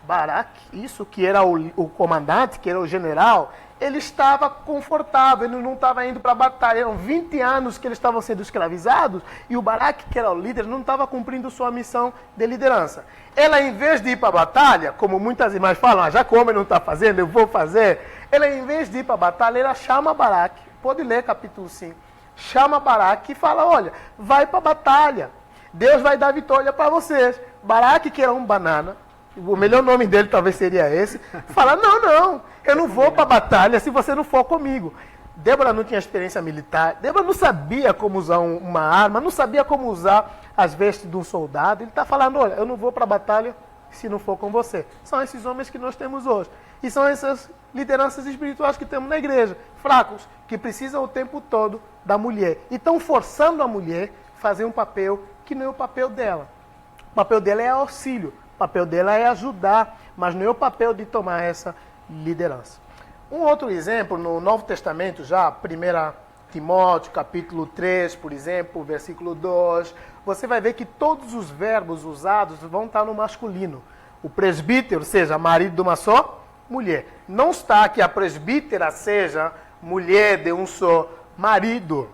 S1: isso que era o comandante, que era o general, ele estava confortável, ele não estava indo para a batalha. Eram 20 anos que eles estavam sendo escravizados e o Baraque, que era o líder, não estava cumprindo sua missão de liderança. Ela, em vez de ir para a batalha, como muitas irmãs falam, já que o homem não está fazendo, eu vou fazer. Ela, em vez de ir para a batalha, ela chama Baraque, pode ler capítulo 5, chama Baraque e fala, olha, vai para a batalha, Deus vai dar vitória para vocês. Baraque, que era um banana, o melhor nome dele talvez seria esse, fala, não, eu não vou para a batalha se você não for comigo. Débora não tinha experiência militar, Débora não sabia como usar uma arma, não sabia como usar as vestes de um soldado. Ele está falando, olha, eu não vou para a batalha se não for com você. São esses homens que nós temos hoje. E são essas lideranças espirituais que temos na igreja, fracos, que precisam o tempo todo da mulher. E estão forçando a mulher a fazer um papel que não é o papel dela. O papel dela é auxílio. O papel dela é ajudar, mas não é o papel de tomar essa liderança. Um outro exemplo, no Novo Testamento já, 1 Timóteo, capítulo 3, por exemplo, versículo 2, você vai ver que todos os verbos usados vão estar no masculino. o presbítero seja marido de uma só mulher. Não está que a presbítera seja mulher de um só marido.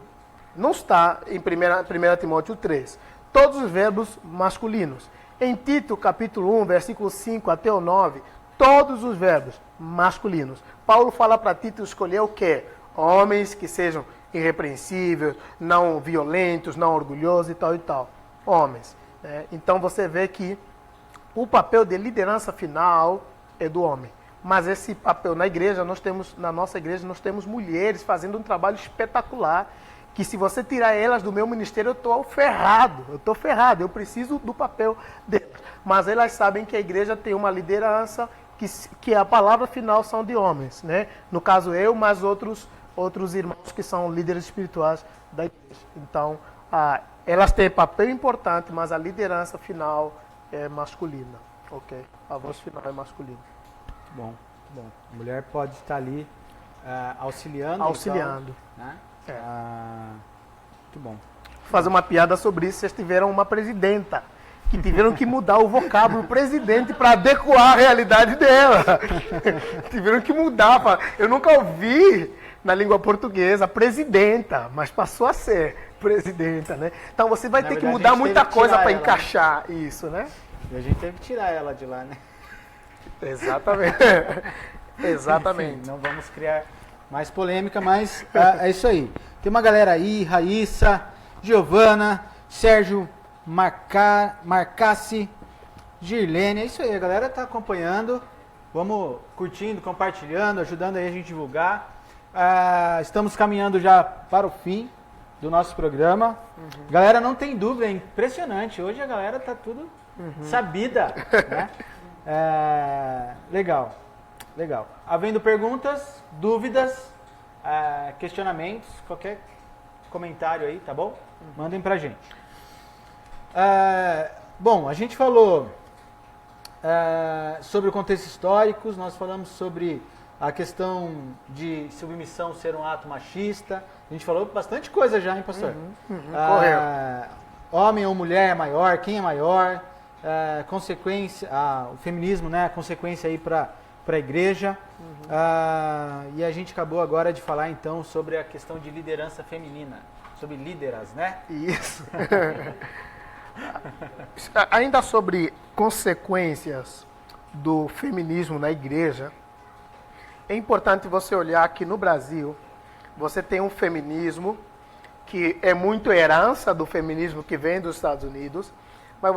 S1: Não está em 1 Timóteo 3. Todos os verbos masculinos. Em Tito, capítulo 1, versículo 5 até o 9, todos os verbos masculinos. Paulo fala para Tito escolher o quê? Homens que sejam irrepreensíveis, não violentos, não orgulhosos e tal e tal. Homens. Então você vê que o papel de liderança final é do homem. Mas esse papel na igreja, na nossa igreja, nós temos mulheres fazendo um trabalho espetacular, que se você tirar elas do meu ministério, eu estou ferrado, eu preciso do papel delas. Mas elas sabem que a igreja tem uma liderança, que a palavra final são de homens, né? No caso eu, mas outros irmãos que são líderes espirituais da igreja. Então, elas têm papel importante, mas a liderança final é masculina, ok? A voz final é masculina.
S2: Bom, bom. A mulher pode estar ali auxiliando.
S1: Auxiliando.
S2: Então, né? Muito bom.
S1: Vou fazer uma piada sobre isso. Vocês tiveram uma presidenta que tiveram que mudar o vocábulo presidente para adequar a realidade dela. Tiveram que mudar. Eu nunca ouvi na língua portuguesa presidenta, mas passou a ser presidenta, né? Então você vai ter que mudar muita coisa para encaixar isso, né?
S2: E a gente teve que tirar ela de lá, né?
S1: Exatamente. Exatamente.
S2: Enfim, não vamos criar mais polêmica, mas é isso aí. Tem uma galera aí, Raíssa, Giovana, Sérgio Marcassi, Girlene, é isso aí, a galera tá acompanhando. Vamos curtindo, compartilhando, ajudando aí a gente divulgar. Estamos caminhando já para o fim do nosso programa. Galera, não tem dúvida, é impressionante. Hoje a galera tá tudo sabida, né? Legal. Havendo perguntas, dúvidas, questionamentos, qualquer comentário aí, tá bom? Mandem pra gente. Bom, a gente falou sobre o contexto histórico, nós falamos sobre a questão de submissão ser um ato machista. A gente falou bastante coisa já, hein, pastor?
S1: Correto.
S2: Homem ou mulher é maior, quem é maior? Consequência, o feminismo, né? A consequência aí para a igreja. E a gente acabou agora de falar então sobre a questão de liderança feminina, sobre líderas, né?
S1: Isso. Ainda sobre consequências do feminismo na igreja, é importante você olhar que no Brasil você tem um feminismo que é muito herança do feminismo que vem dos Estados Unidos, mas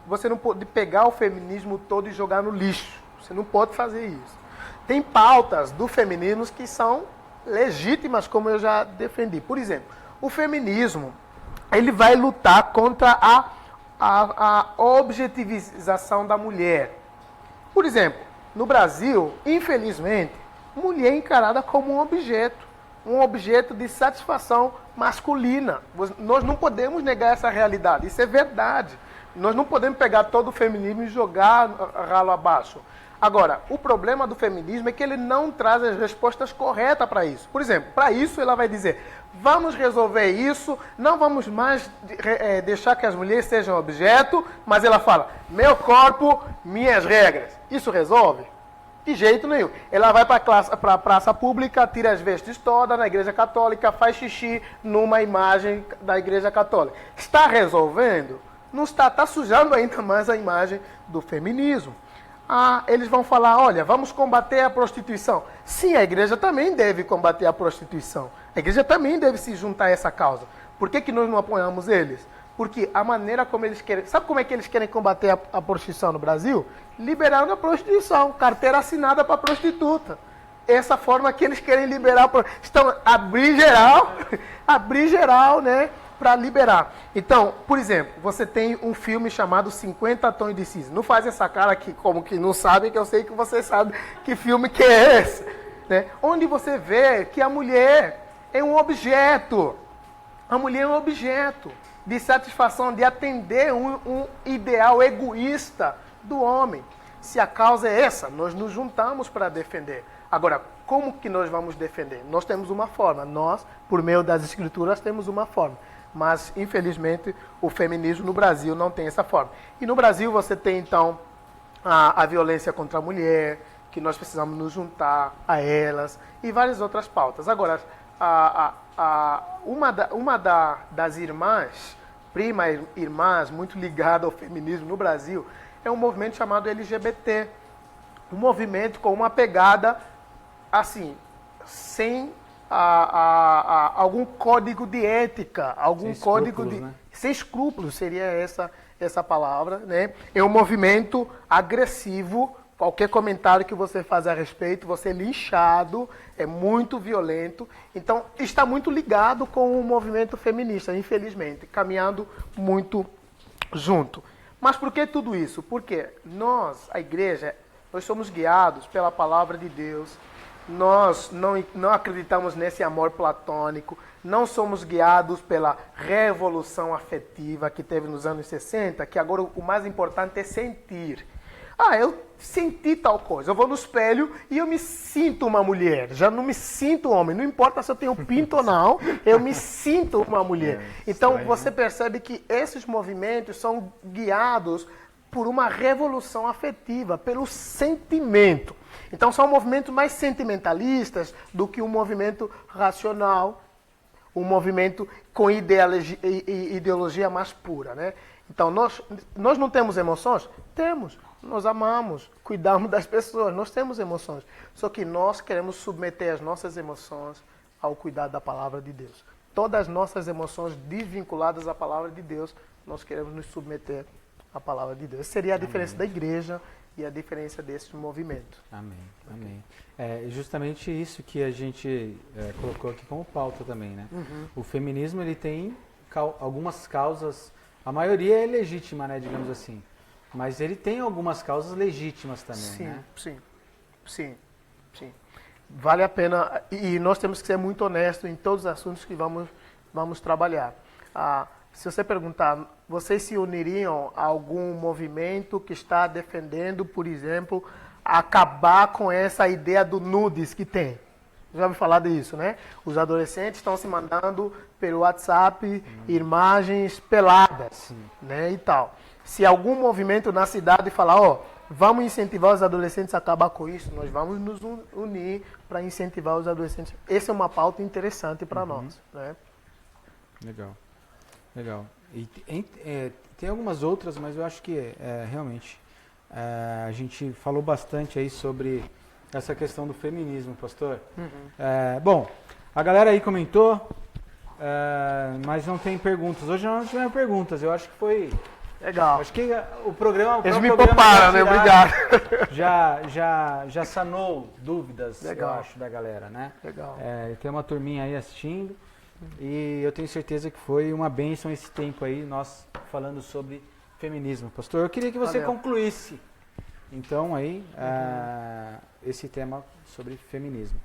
S1: você não pode pegar o feminismo todo e jogar no lixo. Você não pode fazer isso. Tem pautas do feminismo que são legítimas, como eu já defendi. Por exemplo, o feminismo, ele vai lutar contra a objetivização da mulher. Por exemplo, no Brasil, infelizmente, mulher é encarada como um objeto de satisfação masculina. Nós não podemos negar essa realidade, isso é verdade. Nós não podemos pegar todo o feminismo e jogar ralo abaixo. Agora, o problema do feminismo é que ele não traz as respostas corretas para isso. Por exemplo, para isso ela vai dizer, vamos resolver isso, não vamos mais deixar que as mulheres sejam objeto, mas ela fala, meu corpo, minhas regras. Isso resolve? De jeito nenhum. Ela vai para a praça pública, tira as vestes todas na igreja católica, faz xixi numa imagem da igreja católica. Está resolvendo? Não está, está sujando ainda mais a imagem do feminismo. Eles vão falar, olha, vamos combater a prostituição. Sim, a igreja também deve combater a prostituição. A igreja também deve se juntar a essa causa. Por que nós não apoiamos eles? Porque a maneira como eles querem... Sabe como é que eles querem combater a prostituição no Brasil? Liberando a prostituição, carteira assinada para prostituta. Essa forma que eles querem liberar... Estão abrir geral, né? Para liberar. Então, por exemplo, você tem um filme chamado 50 Tons de Cinza. Não faz essa cara aqui como que não sabem, que eu sei que você sabe que filme que é esse. Né? Onde você vê que a mulher é um objeto. A mulher é um objeto de satisfação, de atender um ideal egoísta do homem. Se a causa é essa, nós nos juntamos para defender. Agora, como que nós vamos defender? Nós temos uma forma. Nós, por meio das escrituras, temos uma forma. Mas, infelizmente, o feminismo no Brasil não tem essa forma. E no Brasil você tem, então, a violência contra a mulher, que nós precisamos nos juntar a elas e várias outras pautas. Agora, das irmãs, primas irmãs, muito ligada ao feminismo no Brasil, é um movimento chamado LGBT. Um movimento com uma pegada, assim, sem algum código de ética, algum
S2: sem
S1: código
S2: escrúpulos,
S1: de...
S2: né?
S1: Sem escrúpulos seria essa palavra, né? É um movimento agressivo. Qualquer comentário que você faz a respeito, você é linchado, é muito violento. Então, está muito ligado com o movimento feminista, infelizmente, caminhando muito junto. Mas por que tudo isso? Porque nós, a igreja, nós somos guiados pela palavra de Deus. Nós não acreditamos nesse amor platônico, não somos guiados pela revolução afetiva que teve nos anos 60, que agora o mais importante é sentir. Eu senti tal coisa, eu vou no espelho e eu me sinto uma mulher, já não me sinto homem, não importa se eu tenho pinto ou não, eu me sinto uma mulher. Então você percebe que esses movimentos são guiados por uma revolução afetiva, pelo sentimento. Então são movimentos mais sentimentalistas do que um movimento racional, um movimento com ideologia mais pura, né? Então nós não temos emoções? Temos. Nós amamos, cuidamos das pessoas, nós temos emoções. Só que nós queremos submeter as nossas emoções ao cuidado da palavra de Deus. Todas as nossas emoções desvinculadas à palavra de Deus, nós queremos nos submeter à palavra de Deus. Essa seria a diferença da igreja e a diferença desse movimento.
S2: Amém, amém. É justamente isso que a gente colocou aqui como pauta também, né? O feminismo, ele tem algumas causas, a maioria é legítima, né, digamos assim. Mas ele tem algumas causas legítimas também, né?
S1: Sim. Vale a pena, e nós temos que ser muito honestos em todos os assuntos que vamos trabalhar. Se você perguntar, vocês se uniriam a algum movimento que está defendendo, por exemplo, acabar com essa ideia do nudes que tem? Já ouviu falar disso, né? Os adolescentes estão se mandando pelo WhatsApp imagens peladas, né, e tal. Se algum movimento na cidade falar, vamos incentivar os adolescentes a acabar com isso, nós vamos nos unir para incentivar os adolescentes. Essa é uma pauta interessante para nós, né?
S2: Legal. E tem algumas outras, mas eu acho que realmente a gente falou bastante aí sobre essa questão do feminismo, pastor. Bom, a galera aí comentou, mas não tem perguntas. Hoje não tivemos perguntas, eu acho que foi...
S1: Legal.
S2: Acho que o programa...
S1: Eles me pouparam, né? Obrigado.
S2: Já sanou dúvidas,
S1: Legal.
S2: eu acho, da galera, né?
S1: Legal.
S2: Tem uma turminha aí assistindo e eu tenho certeza que foi uma bênção esse tempo aí, nós falando sobre feminismo. Pastor, eu queria que você concluísse, então, aí, esse tema sobre feminismo.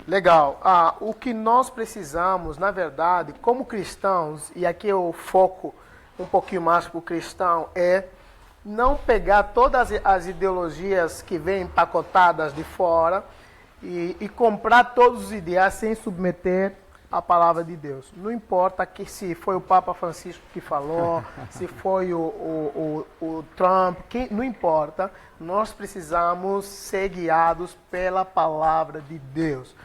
S1: Legal. O que nós precisamos, na verdade, como cristãos, e aqui eu foco um pouquinho mais para o cristão, é não pegar todas as ideologias que vêm empacotadas de fora e comprar todos os ideais sem submeter à palavra de Deus. Não importa que se foi o Papa Francisco que falou, se foi o Trump, não importa. Nós precisamos ser guiados pela palavra de Deus.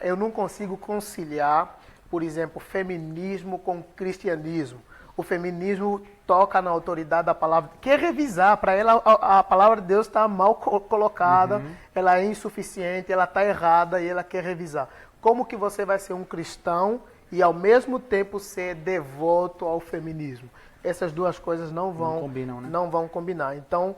S1: Eu não consigo conciliar, por exemplo, feminismo com cristianismo. O feminismo toca na autoridade da palavra. Quer revisar, para ela a palavra de Deus está mal colocada, ela é insuficiente, ela está errada e ela quer revisar. Como que você vai ser um cristão e ao mesmo tempo ser devoto ao feminismo? Essas duas coisas não vão combinar. Então,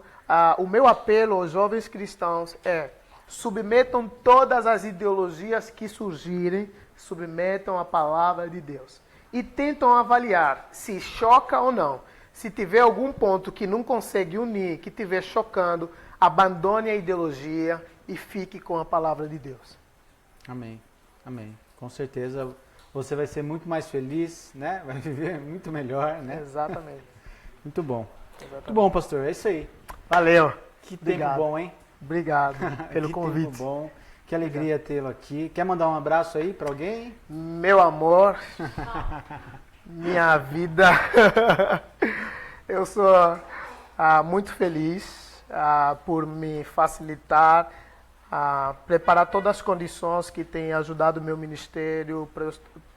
S1: o meu apelo aos jovens cristãos é: submetam todas as ideologias que surgirem, submetam a palavra de Deus. E tentam avaliar se choca ou não. Se tiver algum ponto que não consegue unir, que estiver chocando, abandone a ideologia e fique com a palavra de Deus.
S2: Amém. Amém. Com certeza você vai ser muito mais feliz, né? Vai viver muito melhor, né?
S1: Exatamente.
S2: Muito bom. Muito bom, pastor. É isso aí.
S1: Valeu.
S2: Que
S1: Obrigado.
S2: tempo bom, hein?
S1: Obrigado pelo convite.
S2: Tempo bom. Que alegria tê-lo aqui. Quer mandar um abraço aí para alguém?
S1: Meu amor, minha vida. Eu sou muito feliz por me facilitar, preparar todas as condições que têm ajudado o meu ministério para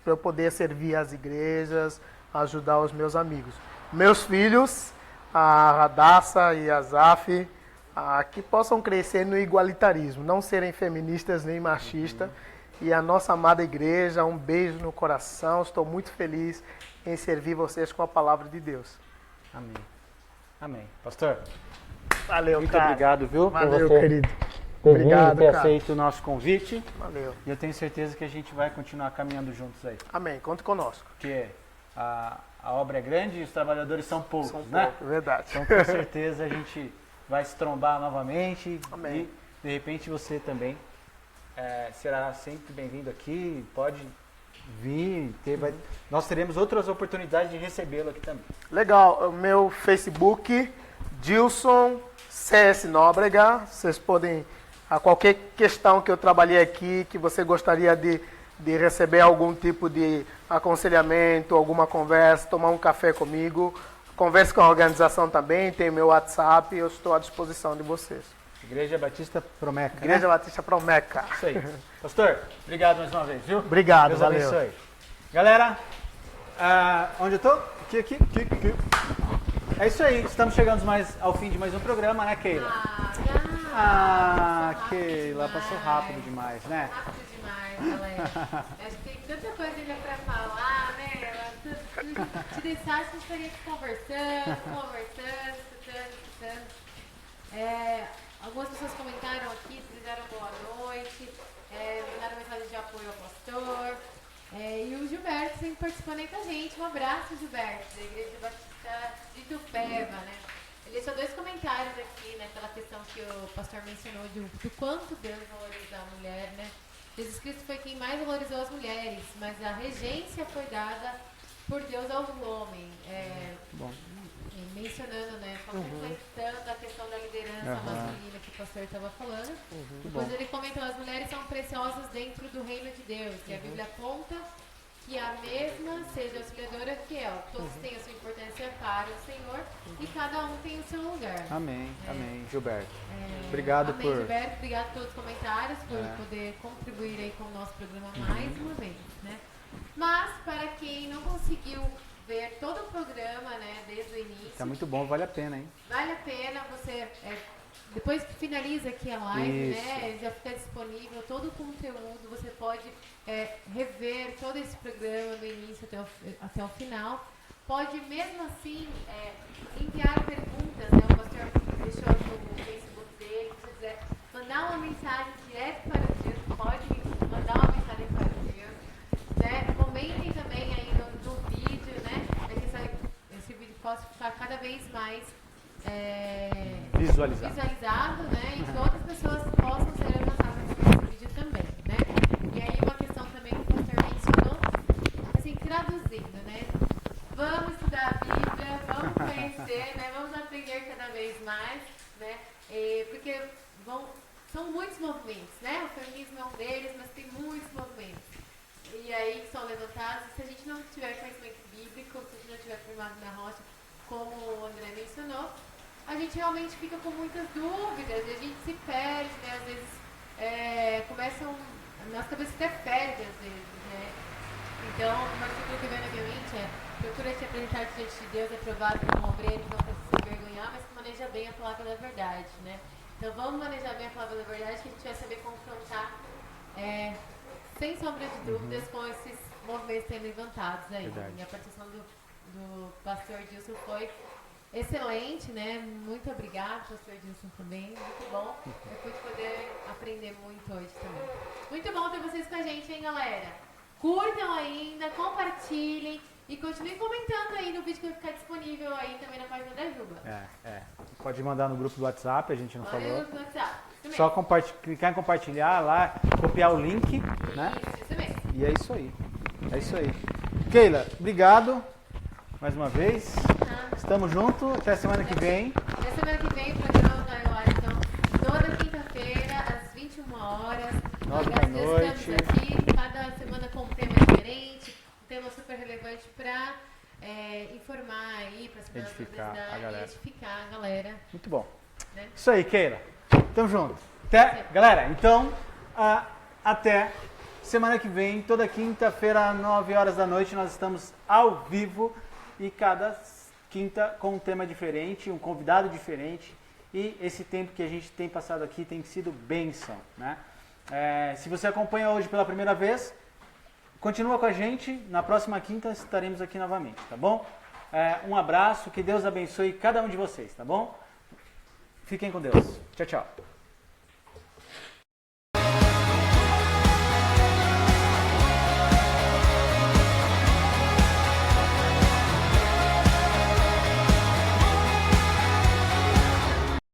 S1: eu poder servir as igrejas, ajudar os meus amigos. Meus filhos, a Radassa e a Zaf, que possam crescer no igualitarismo, não serem feministas nem machistas. E a nossa amada igreja, um beijo no coração. Estou muito feliz em servir vocês com a palavra de Deus.
S2: Amém. Amém. Pastor,
S1: Valeu,
S2: muito
S1: cara.
S2: obrigado, viu?
S1: Valeu,
S2: por você
S1: querido.
S2: ter
S1: Obrigado,
S2: vindo, ter
S1: cara.
S2: aceito o nosso convite.
S1: Valeu.
S2: E eu tenho certeza que a gente vai continuar caminhando juntos aí.
S1: Amém. Conte conosco.
S2: Porque a obra é grande e os trabalhadores são poucos,
S1: São
S2: né?
S1: poucos, verdade.
S2: Então, com certeza, a gente vai se trombar novamente.
S1: Amém.
S2: E, de repente, você também será sempre bem-vindo aqui. Pode vir. Nós teremos outras oportunidades de recebê-lo aqui também.
S1: Legal. O meu Facebook, Dilson CS Nóbrega. Vocês podem, a qualquer questão que eu trabalhei aqui, que você gostaria de receber algum tipo de aconselhamento, alguma conversa, tomar um café comigo, converse com a organização também, tem meu WhatsApp, eu estou à disposição de vocês.
S2: Igreja Batista Promeca,
S1: Igreja
S2: né?
S1: Batista Promeca.
S2: Isso aí. Pastor, obrigado mais uma vez, viu?
S1: Obrigado,
S2: Deus
S1: valeu.
S2: abençoe. Galera, onde eu tô? Aqui. É isso aí, estamos chegando ao fim de mais um programa, né, Keila? Keila, passou rápido demais, né?
S3: Rápido demais, galera. Acho que tem tanta coisa ainda pra falar, né? Se deixasse, a gente estaria aqui conversando. Algumas pessoas comentaram aqui, fizeram boa noite, mandaram mensagem de apoio ao pastor. E o Gilberto sempre participando aí com a gente. Um abraço, Gilberto, da Igreja Batista de Itupeva, né? Ele deixou 2 comentários aqui, né, pela questão que o pastor mencionou do quanto Deus valoriza a mulher, né? Jesus Cristo foi quem mais valorizou as mulheres, mas a regência foi dada por Deus ao homem.
S2: Bom.
S3: Mencionando, né, complementando a questão da liderança masculina que o pastor estava falando. Depois ele comentou, as mulheres são preciosas dentro do reino de Deus, e a Bíblia aponta que a mesma seja auxiliadora fiel. Todos têm a sua importância para o Senhor e cada um tem o seu lugar.
S2: Amém, amém, Gilberto. Obrigado
S3: amém,
S2: por...
S3: Gilberto, obrigado pelos comentários, por poder contribuir aí com o nosso programa mais uma vez, né? Mas, para quem não conseguiu ver todo o programa, né, desde o início...
S2: Tá muito bom, vale a pena, hein?
S3: Vale a pena você... depois que finaliza aqui a live, né, já fica disponível todo o conteúdo, você pode rever todo esse programa do início até o final. Pode, mesmo assim, enviar perguntas, né, o pastor deixou no Facebook dele, se você quiser mandar uma mensagem direto para o Deus, pode mandar uma mensagem para o Deus, né, comentem também aí no vídeo, né, para que esse vídeo possa ficar cada vez mais visualizado, né? E que outras pessoas possam ser alcançadas por esse vídeo também, né? E aí uma questão também que o pastor mencionou, assim, traduzindo, né? Vamos estudar a Bíblia, vamos conhecer, né? Vamos aprender cada vez mais, né? Porque são muitos movimentos, né? O feminismo é um deles, mas tem muitos movimentos. E aí que são levantados, se a gente não tiver conhecimento bíblico, se a gente não tiver firmado na rocha, como o André mencionou, a gente realmente fica com muitas dúvidas, e a gente se perde, né? Às vezes nossa cabeça até perde às vezes, né? Então, uma coisa que vem na minha mente procura te apresentar diante de Deus, aprovado como obreiro, que não precisa se envergonhar, mas que maneja bem a palavra da verdade, né? Então vamos manejar bem a palavra da verdade, que a gente vai saber confrontar, sem sombra de dúvidas, com esses movimentos sendo levantados aí.
S2: Verdade.
S3: E a participação do pastor Dilson foi excelente, né? Muito obrigado, pastor Dilson, também. Muito bom. Eu pude poder aprender muito hoje também. Muito bom ter vocês com a gente, hein, galera? Curtam ainda, compartilhem e continuem comentando aí no vídeo que vai ficar disponível aí também na página da Juba.
S2: Pode mandar no grupo do WhatsApp, a gente não
S3: Olha
S2: falou.
S3: o grupo do WhatsApp. Isso
S2: Só
S3: mesmo.
S2: clicar em compartilhar lá, copiar o link, né?
S3: Isso mesmo.
S2: E é isso aí. É isso aí. Keila, obrigado mais uma vez. Estamos juntos. Até semana que vem.
S3: Na semana que vem o programa vai ao ar, então, toda quinta-feira, às 21 horas.
S2: 9
S3: Nós
S2: da noite.
S3: estamos aqui, cada semana com um tema diferente, um tema super relevante para informar aí, para
S2: Edificar a galera.
S3: edificar a galera.
S2: Muito bom.
S3: Né?
S2: Isso aí, Keila. Tamo junto. Até, galera, então, até semana que vem, toda quinta-feira, às 9 horas da noite, nós estamos ao vivo e cada quinta com um tema diferente, um convidado diferente. E esse tempo que a gente tem passado aqui tem sido bênção, né? Se você acompanha hoje pela primeira vez, continua com a gente. Na próxima quinta estaremos aqui novamente, tá bom? Um abraço, que Deus abençoe cada um de vocês, tá bom? Fiquem com Deus. Tchau, tchau.